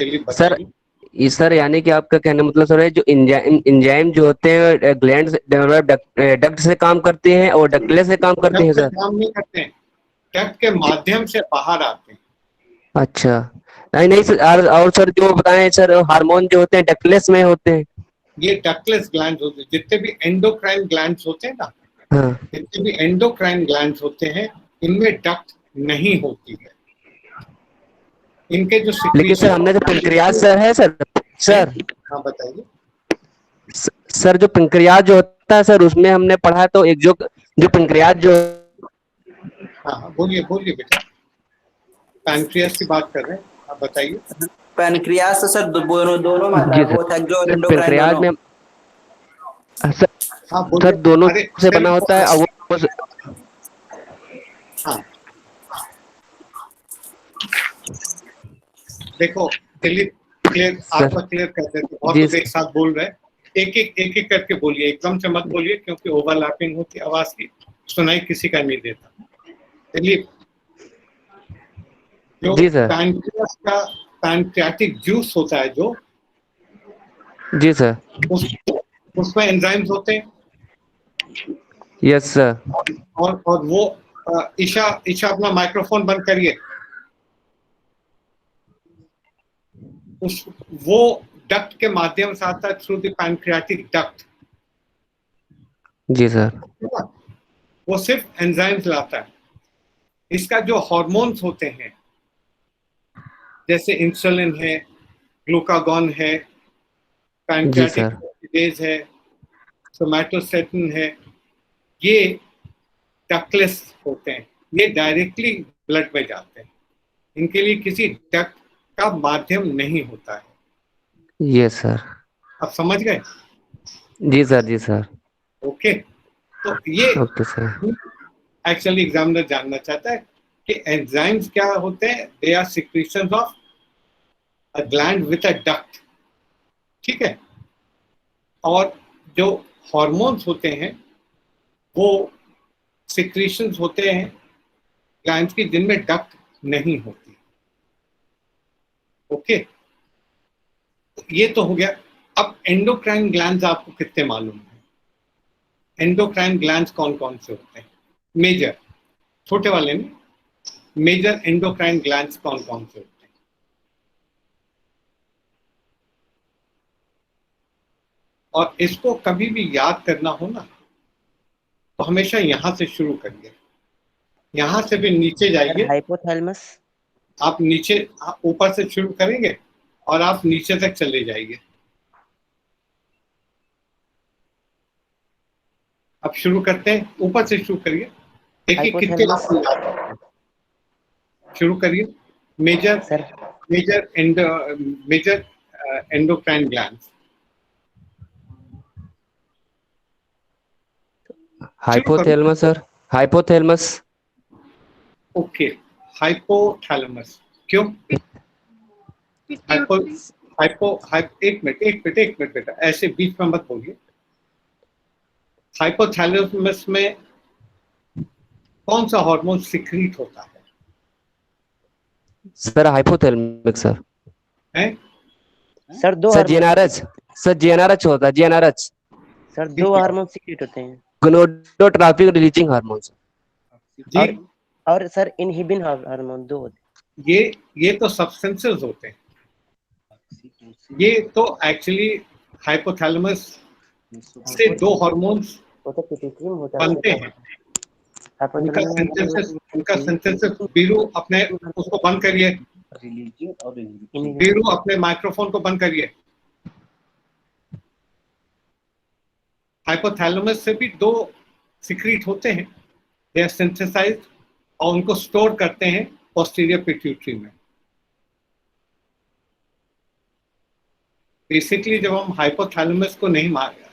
चलिए सर बताइए। सर यानी कि आपका कहने मतलब सर है जो एंजाइम जो होते हैं ग्लैंड डक्ट से काम करते हैं और डक्टलेस से काम करते हैं सर। काम नहीं करते हैं, डक्ट के माध्यम से बाहर आते हैं। अच्छा नहीं सर, और सर जो बताएं सर हार्मोन जो होते हैं डक्टलेस में होते हैं। ये डक्टलेस ग्लैंड्स होते हैं। जितने भी एंडोक्राइन ग्लैंड्स होते हैं ना, हाँ जितने भी एंडोक्राइन ग्लैंड्स होते हैं इनमें डक्ट नहीं होती है। इनके जो लेकिन सर हमने जो पेंक्रियाज सर है सर हाँ बताइए। सर जो पेंक्रियाज जो होता है सर उसमें हमने पढ़ा तो एक जो पेंक्रियाज जो हाँ बोलिए बेटा, पैनक्रियास की बात कर रहे हैं, आप बताइए। पैनक्रियास तो सर दोनों में आता है, बोथ एक्सो और एंडोक्राइन पेंक्रियाज दोनों। में हाँ बोलिए। सर दोनों से बना होता है और वो हाँ देखो क्लियर आपका क्लियर कर देते, बहुत लोग एक साथ बोल रहे हैं, एक एक करके बोलिए, एकदम से मत बोलिए क्योंकि ओवरलैपिंग होती है आवाज की, सुनाई किसी का नहीं देता। चलिए, जो पैनक्रियास का पैनक्रियाटिक जूस होता है जो, जी सर, उसमें एंजाइम्स होते हैं। Yes sir. और वो ईशा अपना माइक्रोफोन बंद करिए। वो डक्ट के माध्यम से आता है थ्रू द पैनक्रियाटिक डक्ट। जी सर। वो सिर्फ एंजाइम्स लाता है। इसका जो हार्मोन्स होते हैं जैसे इंसुलिन है, ग्लूकागॉन है, पैनक्रियाटिक ऑक्सीडेज है, सोमैटोस्टेटिन है, ये डक्टलेस होते हैं, ये डायरेक्टली ब्लड में जाते हैं, इनके लिए किसी डक्ट का माध्यम नहीं होता है। Yes sir. आप समझ गए? जी सर, जी सर। ओके, तो ये ओके सर। एक्चुअली एग्जामिनर जानना चाहता है कि एंजाइम्स क्या होते हैं। They are secretions of a gland with a duct, ठीक है। और जो हार्मोन्स होते हैं वो सिक्रीशंस होते हैं ग्लैंड्स की जिनमें डक्ट नहीं होती। ओके, ये तो हो गया। अब एंडोक्राइन ग्लैंड्स आपको कितने मालूम है? एंडोक्राइन ग्लैंड्स कौन कौन से होते हैं? मेजर, छोटे वाले में मेजर एंडोक्राइन ग्लैंड्स कौन कौन से होते हैं? और इसको कभी भी याद करना हो ना तो हमेशा यहां से शुरू करिए, यहां से भी नीचे जाइए। हाइपोथैलेमस, आप नीचे ऊपर से शुरू करेंगे और आप नीचे तक चले जाइए। अब शुरू करते हैं, ऊपर से शुरू करिए, देखिए कितने आपको याद है। शुरू करिए। Major endocrine glands. Hypothalamus sir, hypothalamus. Okay, hypothalamus क्यों? एक मिनट बेटा, ऐसे बीच में मत बोलिए। हाइपोथैलेमस में कौन सा हार्मोन सिक्रीट होता है? Sir hypothalamic sir. हैं? सर दो सर जीएनआरएच, सर जीएनआरएच होता है, जीएनआरएच। सर दो हार्मोन सीक्रेट होते हैं, गोनाडोट्रोपिक रिलीजिंग हार्मोन जी, और सर इनहिबिन हार्मोन, दो होते हैं। ये तो सब्सटेंसेस होते हैं। ये तो एक्चुअली हाइपोथैलेमस से दो हार्मोन्स बनते हैं। उनका सिंथेसिस बीरू अपने उसको बंद करिए, बीरू अपने माइक्रोफोन को बंद करिए। हाइपोथैलेमस से भी दो सिक्रीट होते हैं, दे आर सिंथेसाइज्ड और उनको स्टोर करते हैं पोस्टीरियर पिट्यूटरी में। बेसिकली जब हम हाइपोथैलेमस को नहीं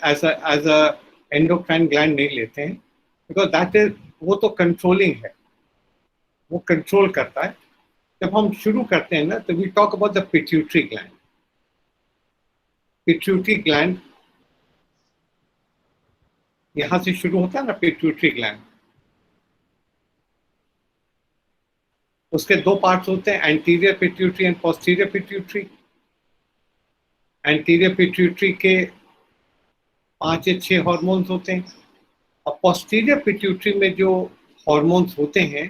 एज अ एंडोक्राइन ग्लैंड नहीं लेते हैं, बिकॉज दैट इज, वो तो कंट्रोलिंग है, वो कंट्रोल करता है। जब हम शुरू करते हैं ना तो we talk about the pituitary gland. Pituitary gland यहां से शुरू होता है ना, पिट्यूटरी ग्लैंड। उसके दो पार्ट्स होते हैं, anterior pituitary and posterior pituitary. Anterior pituitary के 5 या 6 हार्मोन्स होते हैं और पोस्टीरियर पिट्यूटरी में जो हार्मोन्स होते हैं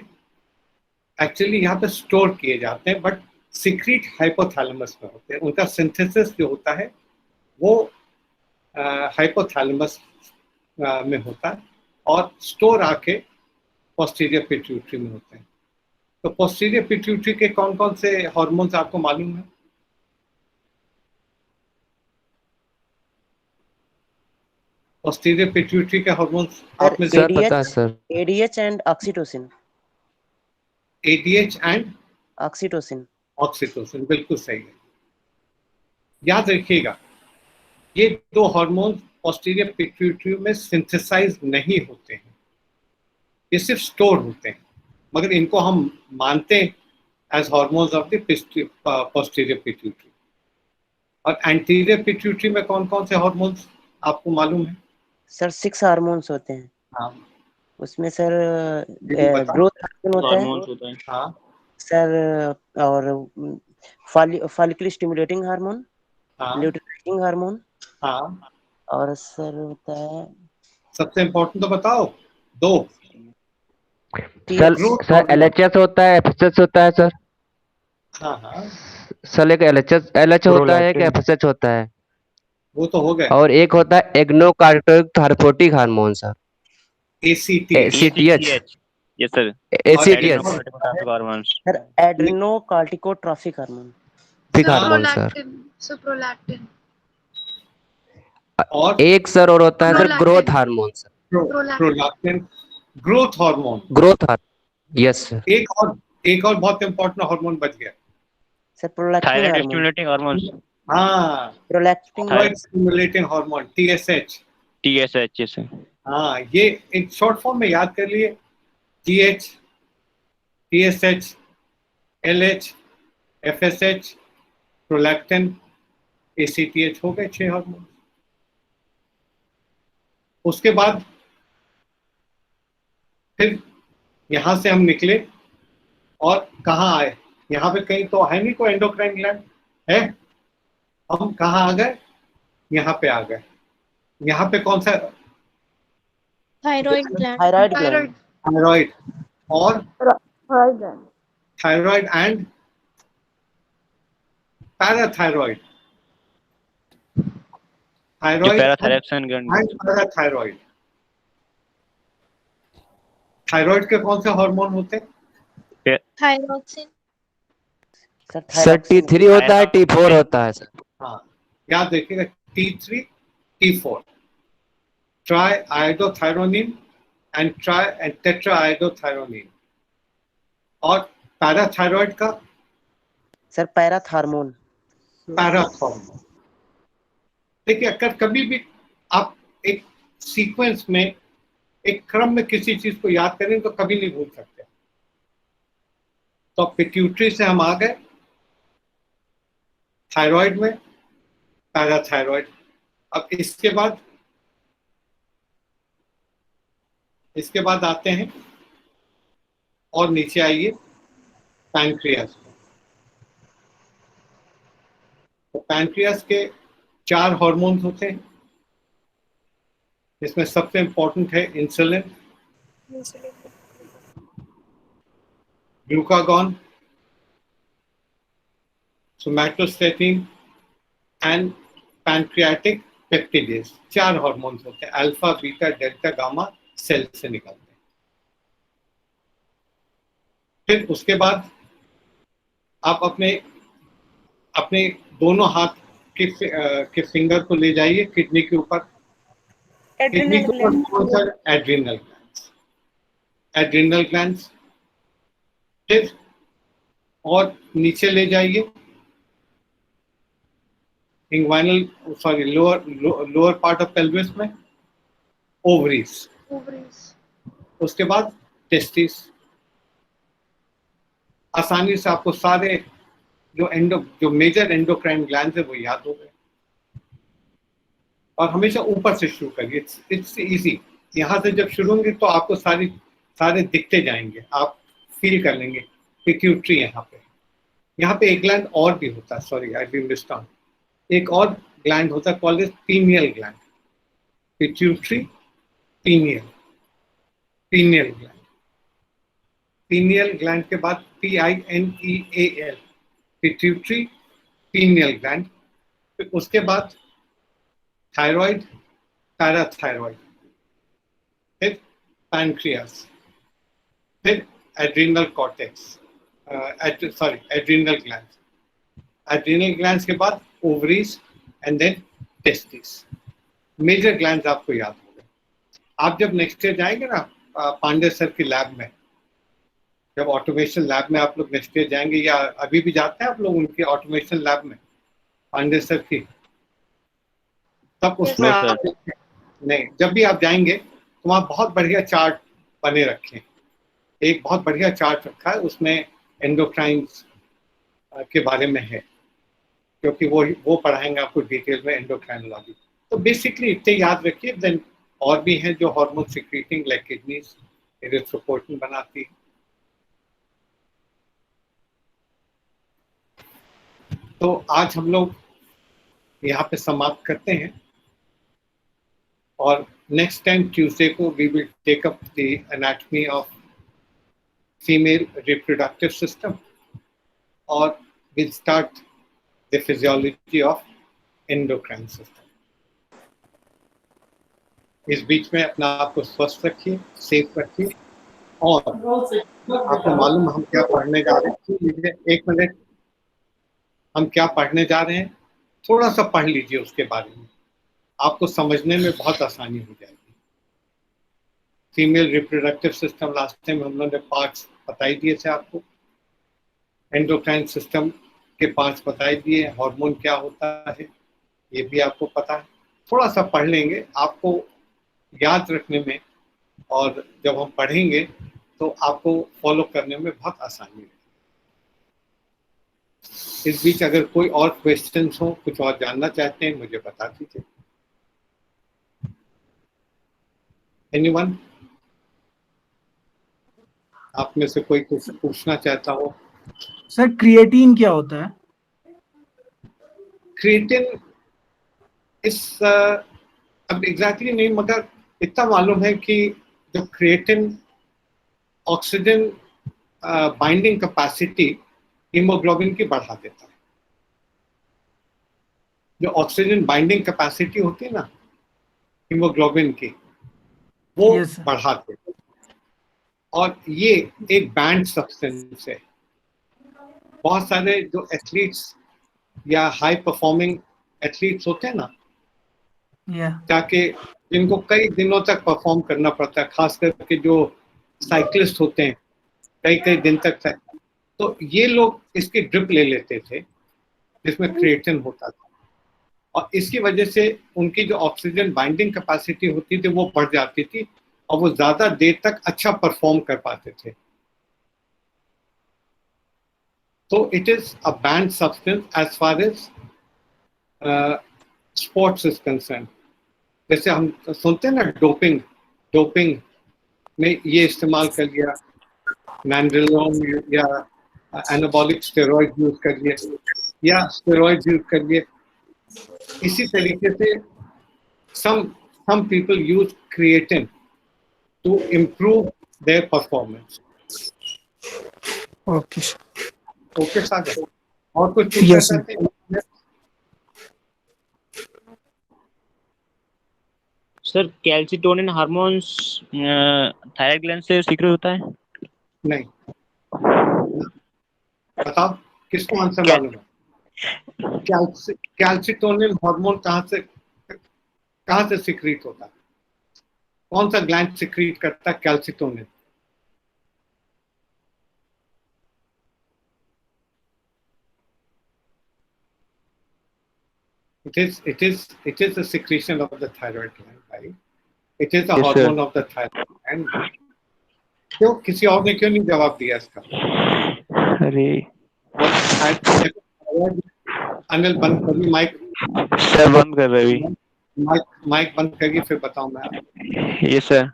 एक्चुअली यहाँ पे स्टोर किए जाते हैं, बट सिक्रीट हाइपोथैलेमस में होते हैं। उनका सिंथेसिस जो होता है वो हाइपोथैलेमस में होता है और स्टोर आके पोस्टीरियर पिट्यूटरी में होते हैं। तो पोस्टीरियर पिट्यूटरी के कौन कौन से हार्मोन्स आपको मालूम है? पोस्टीरियर पिट्यूटरी के हार्मोन्स आप में सर पता है sir. ADH and oxytocin. ADH and oxytocin. Oxytocin, बिल्कुल सही है। याद रखिएगा, ये दो हार्मोन पोस्टीरियर पिट्यूटरी में सिंथेसाइज नहीं होते हैं, ये सिर्फ स्टोर होते हैं। मगर इनको हम मानते हैं as hormones of the posterior pituitary. और एंटीरियर पिट्यूटरी में कौन कौन से हार्मोन्स आपको मालूम है? सर 6 हार्मोन्स होते हैं। हाँ, उसमें सर बता। ग्रोथ हार्मोन हार्मोन्स होता है होता है। हाँ सर, और फॉलिकल स्टिमुलेटिंग हार्मोन, हाँ ल्यूटिनाइजिंग हार्मोन, हाँ। और सर होता है सबसे इम्पोर्टेंट तो बताओ दो। Sir growth sir hormone. LHS होता है, एफएसएच होता है सर। हाँ हाँ, सर एक एलएच होता है कि एफएसएच होता है? वो तो हो गए। और एक होता है adrenocorticotropic hormone sir, ACTH। ACTH. Yes sir. और एक एसीटीएच और होता है हार्मोन्स। Sir adrenocorticotropic hormone. पिक हार्मोन सर। प्रोलैक्टिन। और एक सर और होता है sir prolactin. Growth hormone sir. Prolactin, growth hormone. Growth hormone, yes sir. एक और बहुत इंपॉर्टेंट हार्मोन बच गया। Sir prolactin thyroid hormone. Stimulating hormones. हाँ, prolactin thyroid stimulating hormone TSH। TSH। Yes sir. हाँ, ये एक शॉर्ट फॉर्म में याद कर लिए। TH, TSH, LH, FSH, prolactin, ACTH हो गए 6 हार्मोन। उसके बाद फिर यहां से हम निकले और कहाँ आए? यहाँ पे कहीं तो है नहीं कोई एंडोक्राइन ग्लैंड है। हम कहाँ आ गए? यहाँ पे आ गए। यहाँ पे कौन सा? Thyroid gland. Thyroid gland. Thyroid और thyroid and parathyroid. Thyroid parathyroxin gland. And parathyroid. Thyroid के कौन से हार्मोन होते हैं? Thyroxine. Sir sir thyroxine. T3 होता है, T4 होता है सर। हाँ, याद देखिएगा T3, T4, try iodothyronine and tetra iodothyronine. और पैराथायराइड का सर पैराथार्मोन। पैराथार्मोन। देखिए, अगर कभी भी आप एक सीक्वेंस में, एक क्रम में किसी चीज को याद करें तो कभी नहीं भूल सकते। तो पिट्यूटरी से हम आ गए थायराइड में, पैराथायराइड। अब इसके बाद आते हैं और नीचे आइए पैनक्रियास में। तो पैनक्रियास के 4 हार्मोन्स होते हैं, इसमें सबसे इंपॉर्टेंट है insulin, glucagon, somatostatin and pancreatic peptidase. 4 hormones होते हैं, alpha, beta, delta, gamma cell से निकलते हैं। फिर उसके बाद आप अपने दोनों हाथ के फिंगर को ले जाइए किडनी के ऊपर। किडनी के ऊपर कौन सा? Adrenal glands. Adrenal glands. फिर और नीचे ले जाइए लोअर पार्ट ऑफ पेल्विस में ओवरीज। उसके बाद टेस्टिस। आसानी से आपको सारे जो मेजर एंडोक्राइन ग्लैंड्स है वो याद हो गए। और हमेशा ऊपर से शुरू करिए, इट्स इजी। यहाँ से जब शुरू होंगे तो आपको सारे दिखते जाएंगे, आप फील कर लेंगे। पिट्यूटरी यहाँ पे एक ग्लैंड और भी होता है, सॉरी आई डिडंट अंडरस्टैंड। एक और ग्लैंड होता है called pineal gland. Pituitary, pineal gland. Pineal gland के बाद PINEAL, पिट्यूटरी, पीनियल ग्लैंड। फिर उसके बाद थायराइड, पैराथायराइड, फिर पैनक्रियास, फिर adrenal cortex, adrenal gland. Adrenal glands के बाद ovaries and then testis. Major glands आपको याद हो गए। आप जब नेक्स्ट ईयर जाएंगे ना पांडे सर की लैब में, जब ऑटोमेशन लैब में आप लोग नेक्स्ट ईयर जाएंगे, या अभी भी जाते हैं आप लोग उनके ऑटोमेशन लैब में पांडे सर की, तब उसमें नहीं, जब भी आप जाएंगे तो वहाँ बहुत बढ़िया चार्ट बने रखे हैं एक बहुत बढ़िया चार्ट रखा है, उसमें एंडोक्राइन्स के बारे में है, क्योंकि वो पढ़ाएंगे आपको डिटेल में एंडोक्राइनोलॉजी। तो बेसिकली इतने याद रखिए। देन और भी हैं जो hormone secreting like kidneys erythropoietin बनाती है। तो आज हम लोग यहाँ पे समाप्त करते हैं, और नेक्स्ट टाइम ट्यूसडे को we will take up the anatomy of female reproductive system, और will start the physiology of endocrine system. इस बीच में अपना आप को स्वस्थ रखिए, सेफ रखिए, और आपको मालूम हम क्या पढ़ने जा रहे हैं? एक मिनट, हम क्या पढ़ने जा रहे हैं थोड़ा सा पढ़ लीजिए, उसके बारे में आपको समझने में बहुत आसानी हो जाएगी। Female reproductive system last time हम लोगों ने पार्ट्स बताई दिए थे आपको, एंडोक्राइन सिस्टम के पार्ट्स बताई दिए, हार्मोन क्या होता है ये भी आपको पता है। थोड़ा सा पढ़ लेंगे, आपको याद रखने में, और जब हम पढ़ेंगे तो आपको फॉलो करने में बहुत आसानी है। इस बीच अगर कोई और क्वेश्चंस हो, कुछ और जानना चाहते हैं, मुझे बता दीजिए। एनीवन? आप में से कोई कुछ पूछना चाहता हो? सर क्रिएटिन क्या होता है? क्रिएटिन इस अब एग्जैक्टली नहीं, मगर इतना मालूम है कि जो creatine oxygen binding capacity haemoglobin की बढ़ा देता है। जो ऑक्सीजन बाइंडिंग कैपेसिटी होती है ना हीमोग्लोबिन की, वो बढ़ाते हैं। और ये एक बैंड सब्सटेंस है। बहुत सारे जो एथलीट्स या हाई परफॉर्मिंग एथलीट्स होते हैं ना, ताकि जिनको कई दिनों तक परफॉर्म करना पड़ता है, खास करके जो साइक्लिस्ट होते हैं कई दिन तक, तो ये लोग इसकी ड्रिप ले लेते थे जिसमें क्रिएटिन होता था, और इसकी वजह से उनकी जो ऑक्सीजन बाइंडिंग कैपेसिटी होती थी वो बढ़ जाती थी, और वो ज्यादा देर तक अच्छा परफॉर्म कर पाते थे। तो it is a band substance as far as sports is concern. जैसे हम सुनते हैं ना डोपिंग में ये इस्तेमाल कर लिया, नैंड्रोलोन या एनाबॉलिक स्टेरॉइड यूज कर लिए, या स्टेरॉइड यूज कर लिए। इसी तरीके से some people use creatine to improve their performance. Okay सागर, और कुछ पूछना चाहते हैं? Sir calcitonin hormones thyroid gland से सीक्रेट होता है? नहीं, बताओ किसको आंसर मालूम है? कैल्सिटोनिन हार्मोन कहाँ से सिक्रीट होता है? कौन सा ग्लैंड सिक्रीट करता है calcitonin? It is a secretion of the thyroid gland, right? It is a hormone of the thyroid gland. क्यों किसी और ने क्यों नहीं जवाब दिया इसका? अरे अनिल बंद करिए माइक। सर बंद कर रहे हैं। माइक बंद करिए फिर बताऊं मैं। Yes sir.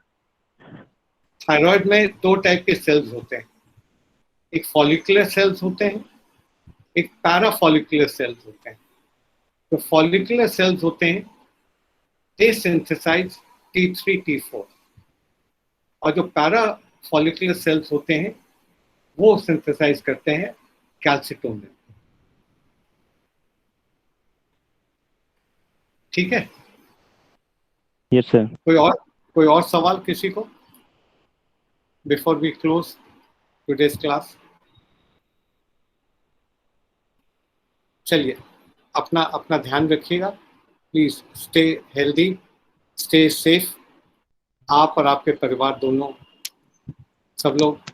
थायराइड में दो टाइप के सेल्स होते हैं, एक फॉलिकुलर सेल्स होते हैं, एक पैरा फॉलिकुलर सेल्स होते हैं। तो फॉलिकुलर सेल्स होते हैं दे सिंथेसाइज T3 T4, और जो पैरा फॉलिकुलर सेल्स होते हैं वो सिंथेसाइज करते हैं कैल्सिटोनिन। ठीक है? Yes sir. कोई और सवाल किसी को before we close today's class? चलिए, अपना ध्यान रखिएगा, please stay healthy, stay safe. आप और आपके परिवार दोनों, सब लोग